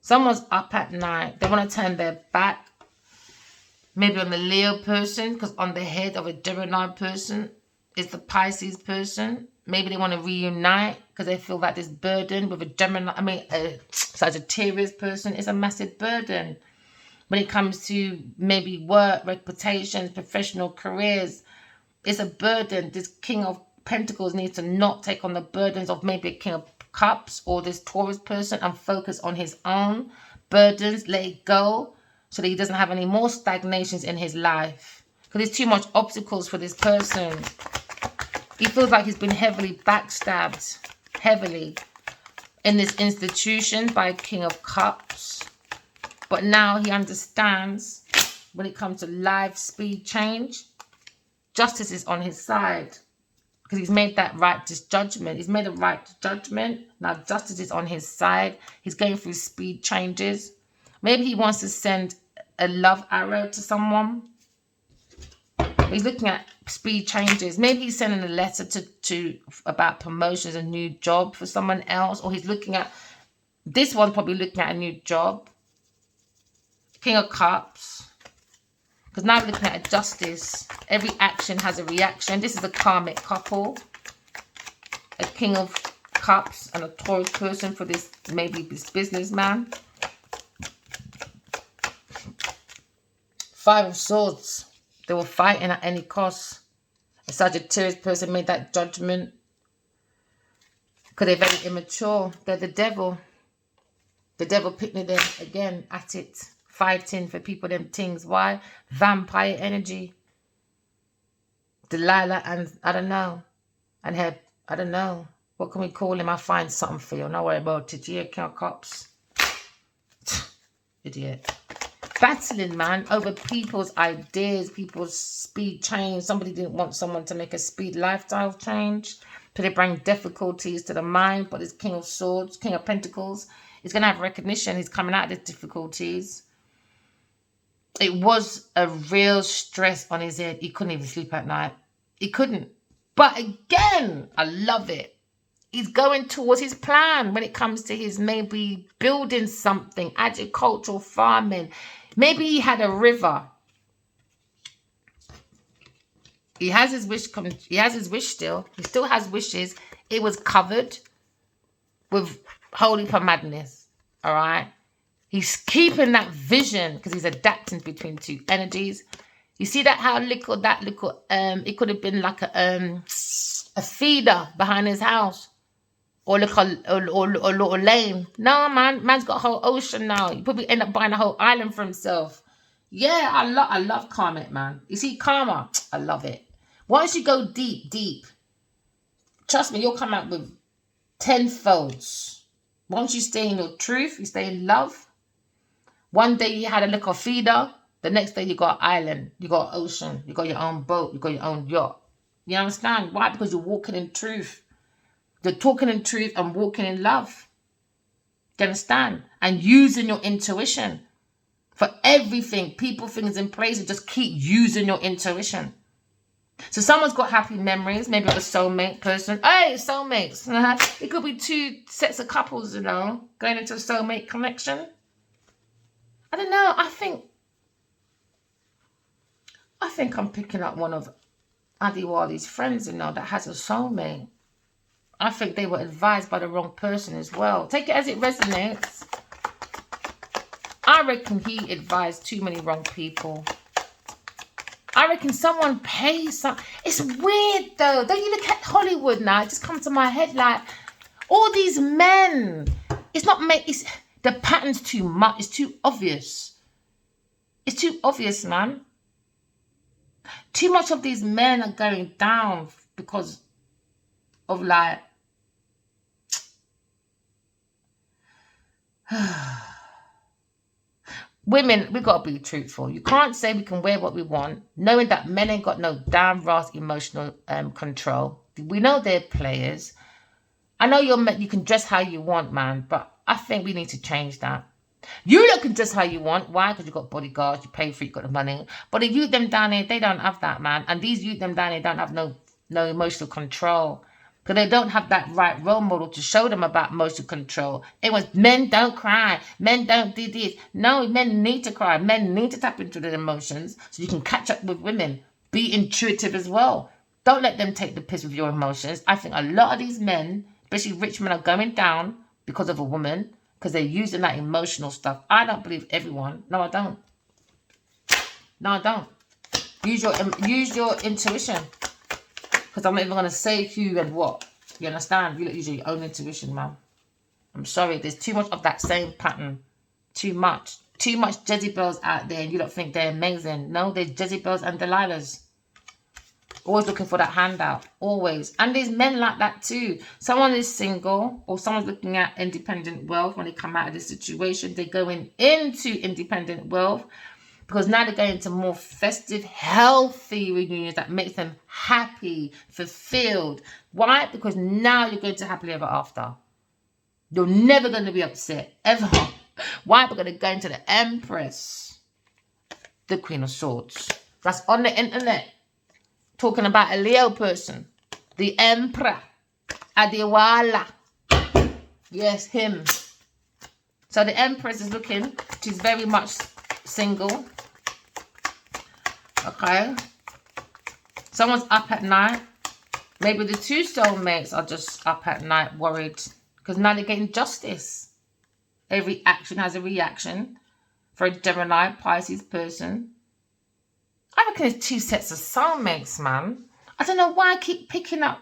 Someone's up at night. They want to turn their back. Maybe on the Leo person, because on the head of a Gemini person is the Pisces person. Maybe they want to reunite because they feel that this burden with a Sagittarius person is a massive burden. When it comes to maybe work, reputations, professional careers, it's a burden. This King of Pentacles needs to not take on the burdens of maybe a King of Cups or this Taurus person and focus on his own burdens, let it go so that he doesn't have any more stagnations in his life. Because there's too much obstacles for this person. He feels like he's been heavily backstabbed, heavily, in this institution by King of Cups. But now he understands when it comes to life, speed, change, justice is on his side. Because he's made that right judgment. He's made a right judgment. Now justice is on his side. He's going through speed changes. Maybe he wants to send a love arrow to someone. He's looking at speed changes. Maybe he's sending a letter to about promotions, a new job for someone else. Or he's looking at, this one's probably looking at a new job. King of Cups. Because now we're looking at a justice. Every action has a reaction. This is a karmic couple. A King of Cups and a Taurus person for this, maybe this businessman. Five of Swords. They were fighting at any cost. A Sagittarius person made that judgment. Because they're very immature. They're the devil. The devil picking them again at it. Fighting for people, them things. Why? Vampire energy. Delilah and I don't know. And her, I don't know. What can we call him? I'll find something for you. Don't worry about it. Yeah, count cops. Idiot. Battling, man, over people's ideas, people's speed change. Somebody didn't want someone to make a speed lifestyle change. So they bring difficulties to the mind. But this King of Swords, King of Pentacles, he's going to have recognition. He's coming out of the difficulties. It was a real stress on his head. He couldn't even sleep at night. He couldn't. But again, I love it. He's going towards his plan when it comes to his maybe building something, agricultural farming. Maybe he had a river. He has his wish. He has his wish still. He still has wishes. It was covered with holy madness. All right. He's keeping that vision because he's adapting between two energies. You see that how little it could have been like a feeder behind his house. Or look a little lane. No, man. Man's got a whole ocean now. You probably end up buying a whole island for himself. Yeah, I love Karmic, man. You see, karma, I love it. Once you go deep, trust me, you'll come out with tenfolds. Once you stay in your truth, you stay in love. One day you had a little feeder. The next day you got an island. You got an ocean. You got your own boat. You got your own yacht. You understand? Why? Because you're walking in truth. You're talking in truth and walking in love. Do you understand? And using your intuition for everything. People, things, and places. Just keep using your intuition. So someone's got happy memories. Maybe a soulmate person. Hey, soulmates. It could be two sets of couples, you know, going into a soulmate connection. I don't know. I think I'm picking up one of Adiwali's friends, you know, that has a soulmate. I think they were advised by the wrong person as well. Take it as it resonates. I reckon he advised too many wrong people. I reckon someone pays some. It's weird though. Don't you look at Hollywood now? It just comes to my head like all these men. It's not it's the pattern's too much. It's too obvious. It's too obvious, man. Too much of these men are going down because of like women, we got to be truthful. You can't say we can wear what we want, knowing that men ain't got no damn raw emotional control. We know they're players. I know you can dress how you want, man, but I think we need to change that. You look can dress how you want. Why? Because you got bodyguards, you pay for it, you got the money. But the youth them down here, they don't have that, man. And these youth them down here don't have no emotional control. Because they don't have that right role model to show them about emotional control. It was men don't cry. Men don't do this. No, men need to cry. Men need to tap into their emotions so you can catch up with women. Be intuitive as well. Don't let them take the piss with your emotions. I think a lot of these men, especially rich men, are going down because of a woman. Because they're using that emotional stuff. I don't believe everyone. No, I don't. No, I don't. Use your intuition. Because I'm not even going to say who and what. You understand? You use your own intuition, man. I'm sorry. There's too much of that same pattern. Too much. Too much Jezebels out there and you don't think they're amazing. No, there's Jezebels and Delilahs. Always looking for that handout. Always. And there's men like that too. Someone is single or someone's looking at independent wealth. When they come out of this situation, they're going into independent wealth. Because now they're going to more festive, healthy reunions that makes them happy, fulfilled. Why? Because now you're going to happily ever after. You're never going to be upset, ever. Why? Because they're going to the Empress, the Queen of Swords. That's on the internet. Talking about a Leo person. The Emperor, Adiwala. Yes, him. So the Empress is looking. She's very much single. Okay. Someone's up at night. Maybe the two soulmates are just up at night worried. Because now they're getting justice. Every action has a reaction. For a Gemini, Pisces person. I reckon there's two sets of soulmates, man. I don't know why I keep picking up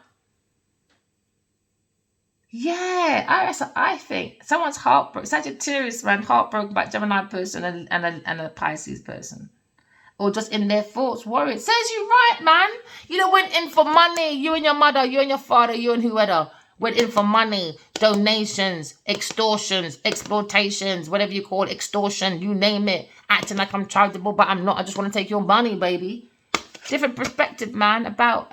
Yeah, that's what I think. Someone's heartbroken. Sagittarius, man, heartbroken about Gemini person and a Pisces person. Or just in their thoughts, worried. Says you right, man. You know, went in for money. You and your mother, you and your father, you and whoever. Went in for money, donations, extortions, exploitations, whatever you call it, extortion, you name it. Acting like I'm charitable, but I'm not. I just want to take your money, baby. Different perspective, man, about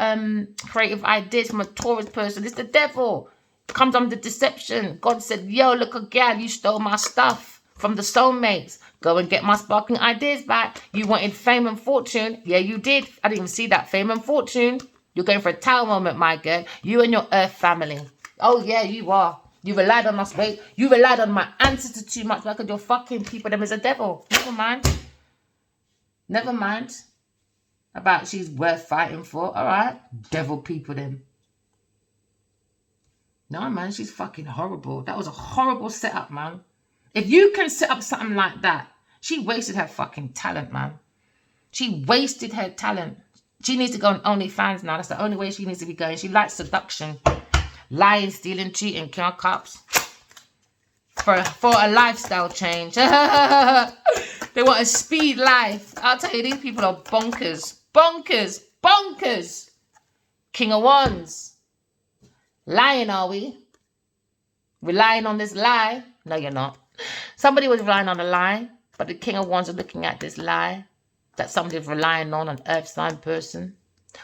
creative ideas from a Taurus person. It's the devil. Comes under deception. God said, yo, look again, you stole my stuff from the soulmates. Go and get my sparkling ideas back. You wanted fame and fortune. Yeah, you did. I didn't even see that. Fame and fortune. You're going for a tower moment, my girl. You and your earth family. Oh, yeah, you are. You relied on us, wait. You relied on my ancestors too much. Look at your fucking people. Them is a devil. Never mind. Never mind. About she's worth fighting for. All right. Devil people, them. No, man, she's fucking horrible. That was a horrible setup, man. If you can set up something like that, she wasted her fucking talent, man. She wasted her talent. She needs to go on OnlyFans now. That's the only way she needs to be going. She likes seduction. Lying, stealing, cheating, King of Cups. For a lifestyle change. They want a speed life. I'll tell you, these people are bonkers. Bonkers. Bonkers. King of Wands. Lying, are we? Relying on this lie? No, you're not. Somebody was relying on a lie, but the King of Wands are looking at this lie that somebody's relying on an earth sign person.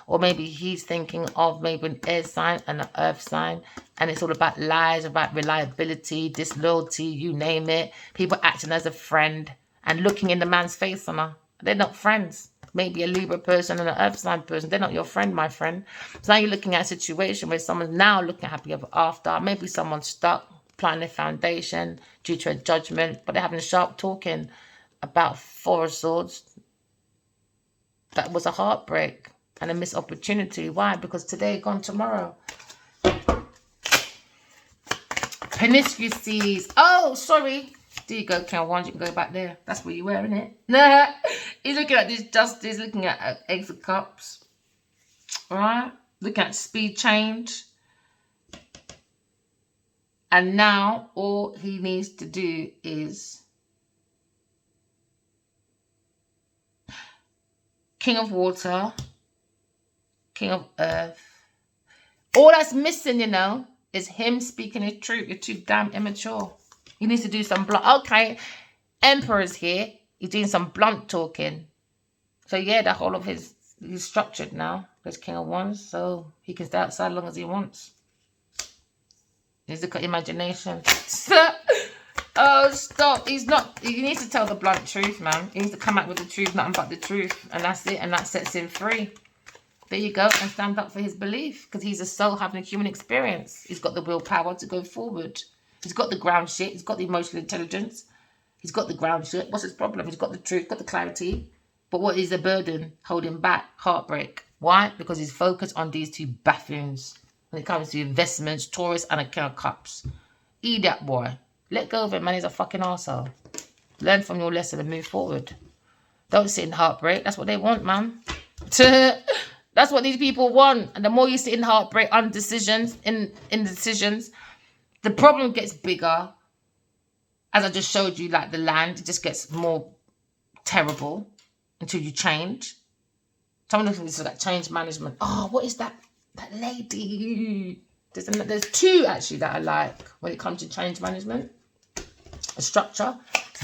Or maybe he's thinking of maybe an air sign and an earth sign. And it's all about lies, about reliability, disloyalty, you name it. People acting as a friend and looking in the man's face on her. They're not friends. Maybe a Libra person and an earth sign person. They're not your friend, my friend. So now you're looking at a situation where someone's now looking happy ever after. Maybe someone's stuck, planning their foundation due to a judgment, but they're having a sharp talking about Four of Swords. That was a heartbreak and a missed opportunity. Why? Because today, gone tomorrow. Promiscuities. Oh, sorry. There you go, King of Wands. You can go back there. That's where you were, isn't it? Nah. He's looking at this justice, looking at Ace of Cups. All right? Looking at speed change. And now all he needs to do is King of Water, King of Earth. All that's missing, you know, is him speaking his truth. You're too damn immature. He needs to do some blunt. Okay, Emperor's here. He's doing some blunt talking. So yeah, the whole of he's structured now. There's King of Wands, so he can stay outside as long as he wants. He's got imagination. Oh, stop. He needs to tell the blunt truth, man. He needs to come out with the truth, nothing but the truth. And that's it. And that sets him free. There you go. And stand up for his belief. Because he's a soul having a human experience. He's got the willpower to go forward. He's got the ground shit. He's got the emotional intelligence. He's got the ground shit. What's his problem? He's got the truth, got the clarity. But what is the burden holding back? Heartbreak. Why? Because he's focused on these two buffoons. When it comes to investments, Taurus and a King of Cups. Eat that boy. Let go of him, man. He's a fucking arsehole. Learn from your lesson and move forward. Don't sit in heartbreak. That's what they want, man. That's what these people want. And the more you sit in heartbreak, indecisions, the problem gets bigger. As I just showed you, like the land, it just gets more terrible until you change. Someone looking at like change management. Oh, what is that? That lady. There's two actually that I like when it comes to change management. A structure.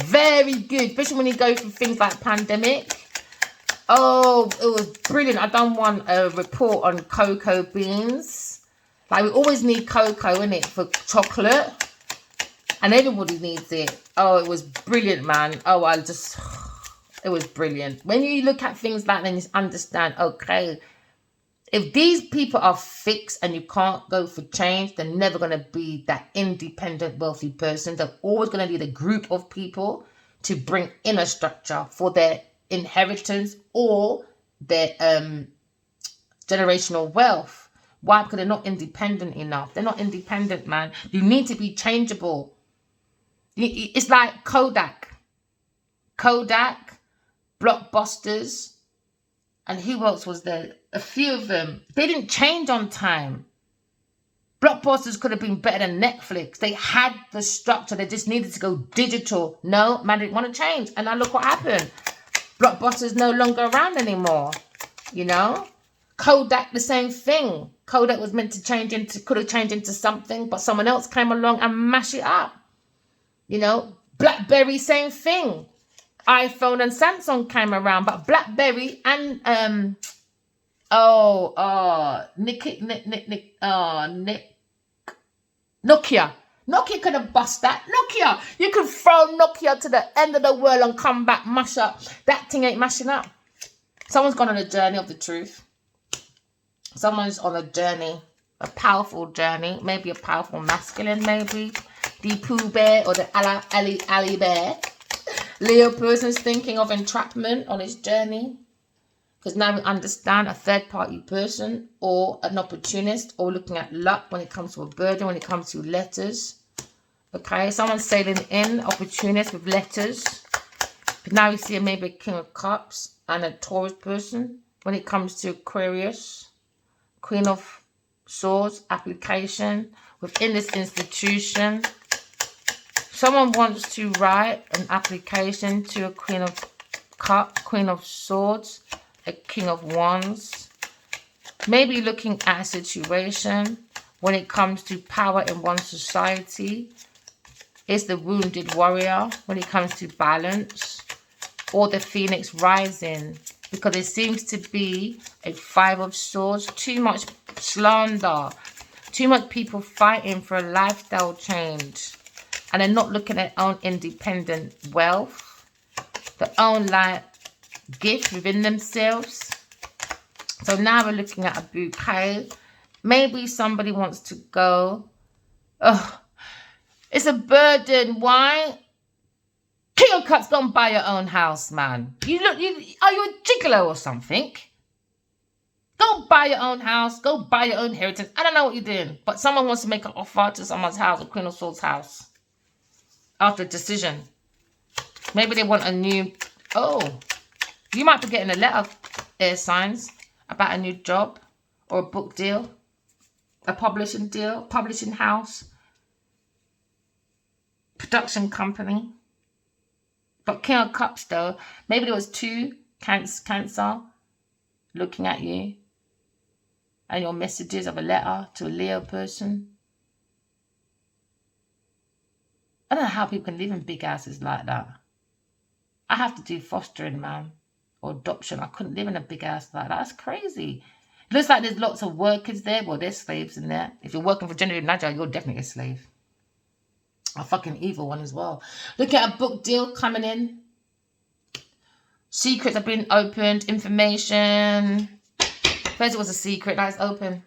Very good, especially when you go for things like pandemic. Oh, it was brilliant. I've done a report on cocoa beans. Like we always need cocoa in it for chocolate. And everybody needs it. Oh, it was brilliant, man. Oh, it was brilliant. When you look at things like that and you understand, okay, if these people are fixed and you can't go for change, they're never going to be that independent, wealthy person. They're always going to need a group of people to bring in a structure for their inheritance or their generational wealth. Why? Because they're not independent enough. They're not independent, man. You need to be changeable. It's like Kodak, Blockbusters, and who else was there? A few of them. They didn't change on time. Blockbusters could have been better than Netflix. They had the structure. They just needed to go digital. No, man didn't want to change. And now look what happened. Blockbusters no longer around anymore. You know? Kodak, the same thing. Kodak was meant to could have changed into something, but someone else came along and mashed it up. You know? BlackBerry, same thing. iPhone and Samsung came around, but BlackBerry and Nokia. Nokia could have bust that. Nokia, you could throw Nokia to the end of the world and come back, mash up. That thing ain't mashing up. Someone's gone on a journey of the truth. Someone's on a journey, a powerful journey, maybe a powerful masculine, maybe the Pooh Bear or the Ali Bear. Leo person's thinking of entrapment on his journey. Because now we understand a third-party person or an opportunist or looking at luck when it comes to a burden, when it comes to letters. Okay, someone's sailing in, opportunist with letters. But now we see maybe a King of Cups and a Taurus person. When it comes to Aquarius, Queen of Swords, application. Within this institution, someone wants to write an application to a Queen of Cups, Queen of Swords, a King of Wands. Maybe looking at a situation when it comes to power in one society. It's the Wounded Warrior when it comes to balance. Or the Phoenix Rising. Because it seems to be a Five of Swords. Too much slander. Too much people fighting for a lifestyle change. And they're not looking at their own independent wealth. Their own life gift within themselves. So now we're looking at a bouquet. Maybe somebody wants to go. Oh, it's a burden. Why? King of Cups, go and buy your own house, man. Are you a gigolo or something? Go buy your own house. Go buy your own inheritance. I don't know what you're doing. But someone wants to make an offer to someone's house, a Queen of Swords house. After a decision. Maybe they want a new... Oh, you might be getting a letter, air signs, about a new job or a book deal, a publishing deal, publishing house, production company. But King of Cups, though, maybe there was two Cancer looking at you and your messages of a letter to a Leo person. I don't know how people can live in big houses like that. I have to do fostering, man, or adoption. I couldn't live in a big house like that. That's crazy. It looks like there's lots of workers there. Well, there's slaves in there. If you're working for Genevil, you're definitely a slave. A fucking evil one as well. Look at a book deal coming in. Secrets have been opened. Information. First it was a secret. Now it's open.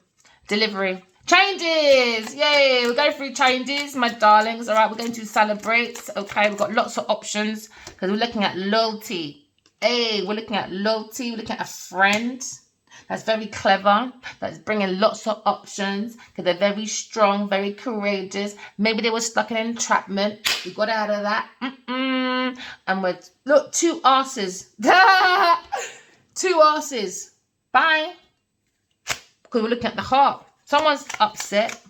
Delivery. Changes. Yay. We're going through changes, my darlings. All right. We're going to celebrate. Okay. We've got lots of options because we're looking at loyalty. Hey, we're looking at loyalty. We're looking at a friend that's very clever, that's bringing lots of options because they're very strong, very courageous. Maybe they were stuck in entrapment. We got out of that. And we're, look, two asses. Two asses. Bye. Because we're looking at the heart. Someone's upset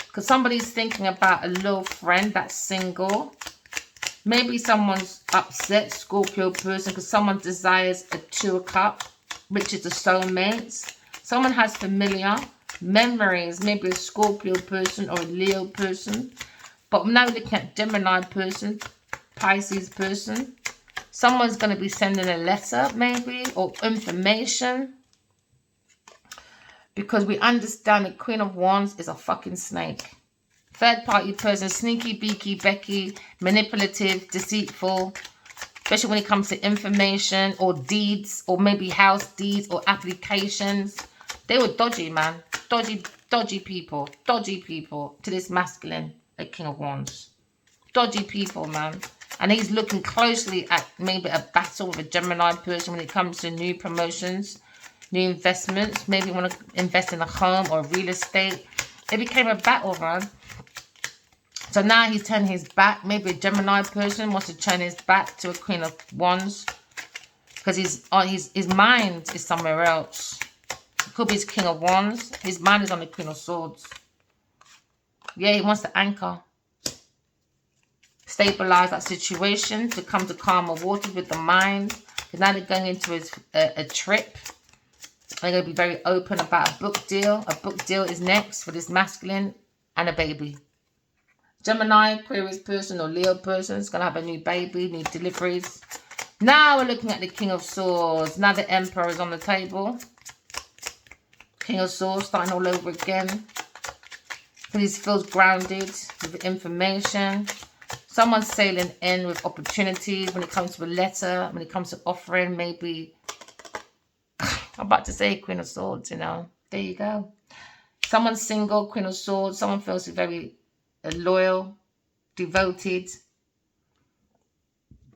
because somebody's thinking about a little friend that's single. Maybe someone's upset, Scorpio person, because someone desires a Two of Cups, which is the soulmates. Someone has familiar memories, maybe a Scorpio person or a Leo person. But now we're looking at Gemini person, Pisces person. Someone's going to be sending a letter, maybe, or information. Because we understand the Queen of Wands is a fucking snake. Third party person, sneaky, beaky, Becky, manipulative, deceitful. Especially when it comes to information or deeds or maybe house deeds or applications. They were dodgy, man. Dodgy people to this masculine, a King of Wands. Dodgy people, man. And he's looking closely at maybe a battle with a Gemini person when it comes to new promotions, new investments. Maybe you want to invest in a home or real estate. It became a battle, man. So now he's turning his back. Maybe a Gemini person wants to turn his back to a Queen of Wands. Because his mind is somewhere else. It could be his King of Wands. His mind is on the Queen of Swords. Yeah, he wants to anchor. Stabilize that situation to come to calmer waters with the mind. Because now they're going into a trip. They're going to be very open about a book deal. A book deal is next for this masculine and a baby. Gemini, Aquarius person or Leo person is going to have a new baby, new deliveries. Now we're looking at the King of Swords. Now the Emperor is on the table. King of Swords starting all over again. He feels grounded with information. Someone's sailing in with opportunities when it comes to a letter, when it comes to offering, maybe. I'm about to say Queen of Swords, you know. There you go. Someone's single, Queen of Swords. Someone feels very loyal, devoted.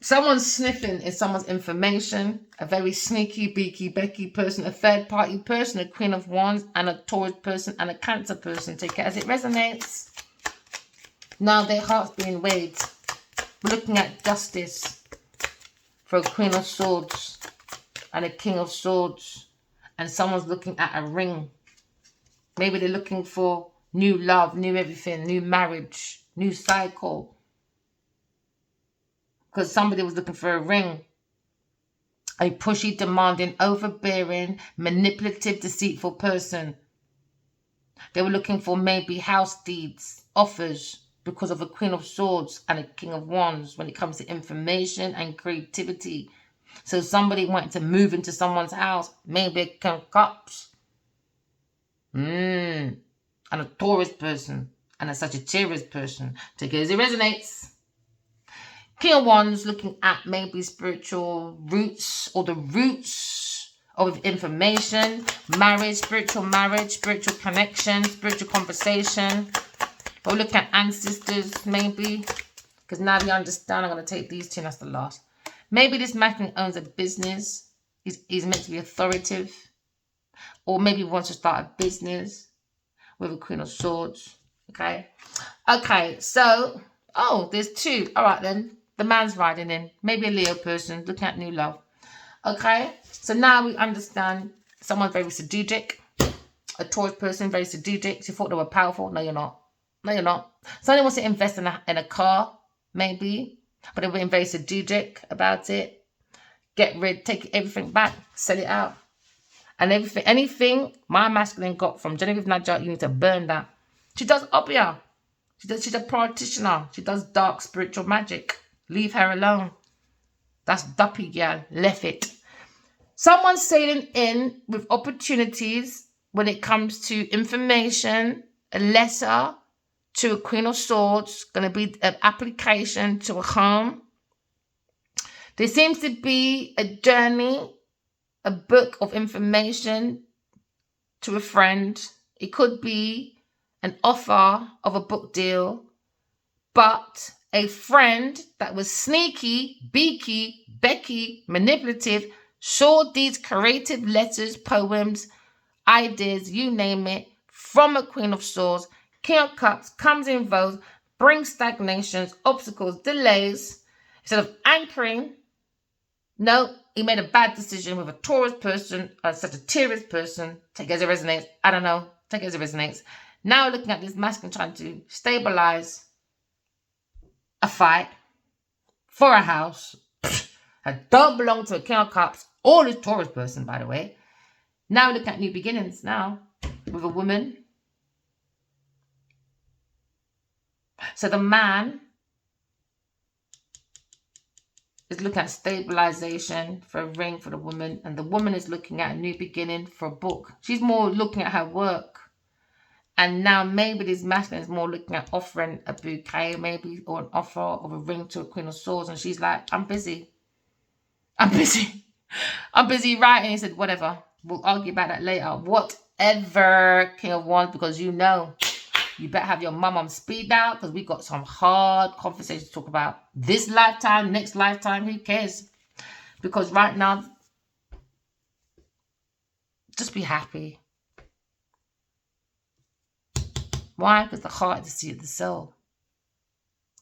Someone's sniffing in someone's information. A very sneaky, beaky, becky person. A third-party person. A Queen of Wands. And a Taurus person. And a Cancer person. Take it as it resonates. Now their heart's being weighed. We're looking at justice. For a Queen of Swords. And a King of Swords. And someone's looking at a ring. Maybe they're looking for new love, new everything, new marriage, new cycle. Because somebody was looking for a ring. A pushy, demanding, overbearing, manipulative, deceitful person. They were looking for maybe house deeds, offers, because of a Queen of Swords and a King of Wands when it comes to information and creativity. So somebody wanted to move into someone's house, maybe a King of Cups. And a Taurus person and a Sagittarius person. Take it as it resonates. King of Wands looking at maybe spiritual roots or the roots of information, marriage, spiritual connection, spiritual conversation. But we look at ancestors maybe, because now we understand. I'm going to take these two and that's the last. Maybe this masculine owns a business. He's meant to be authoritative. Or maybe wants to start a business with a Queen of Swords. Okay. Okay, so, there's two. All right, then. The man's riding in. Maybe a Leo person looking at new love. Okay. So now we understand someone's very strategic. A Taurus person, very strategic. You thought they were powerful. No, you're not. No, you're not. Somebody wants to invest in a car, maybe. But they're being very strategic about it. Take everything back. Sell it out. And anything my masculine got from Genevil Naja, you need to burn that. She does opia. She's a practitioner. She does dark spiritual magic. Leave her alone. That's duppy, girl. Left it. Someone's sailing in with opportunities when it comes to information, a letter to a Queen of Swords, going to be an application to a home. There seems to be a journey, a book of information to a friend. It could be an offer of a book deal, but a friend that was sneaky, beaky, becky, manipulative, saw these creative letters, poems, ideas, you name it, from a Queen of Swords. King of Cups comes in vogue, brings stagnations, obstacles, delays. Instead of anchoring, no, he made a bad decision with a Taurus person, a Sagittarius person. Take it as it resonates. I don't know. Take it as it resonates. Now looking at this masculine trying to stabilize a fight for a house. that don't belong to a King of Cups or a Taurus person, by the way. Now look at new beginnings now with a woman. So the man is looking at stabilization for a ring for the woman, and the woman is looking at a new beginning for a book. She's more looking at her work. And now maybe this masculine is more looking at offering a bouquet, maybe, or an offer of a ring to a Queen of Swords. And she's like, I'm busy. I'm busy. I'm busy writing. He said, whatever. We'll argue about that later. Whatever, King of Wands, because you know, you better have your mum on speed dial, because we got some hard conversations to talk about. This lifetime, next lifetime, who cares? Because right now, just be happy. Why? Because the heart is the seat of the soul.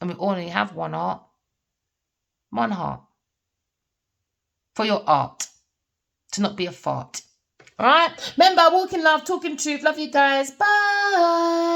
And we only have one heart. One heart. For your art. To not be a fart. Alright? Remember, walking love, talking truth. Love you guys. Bye.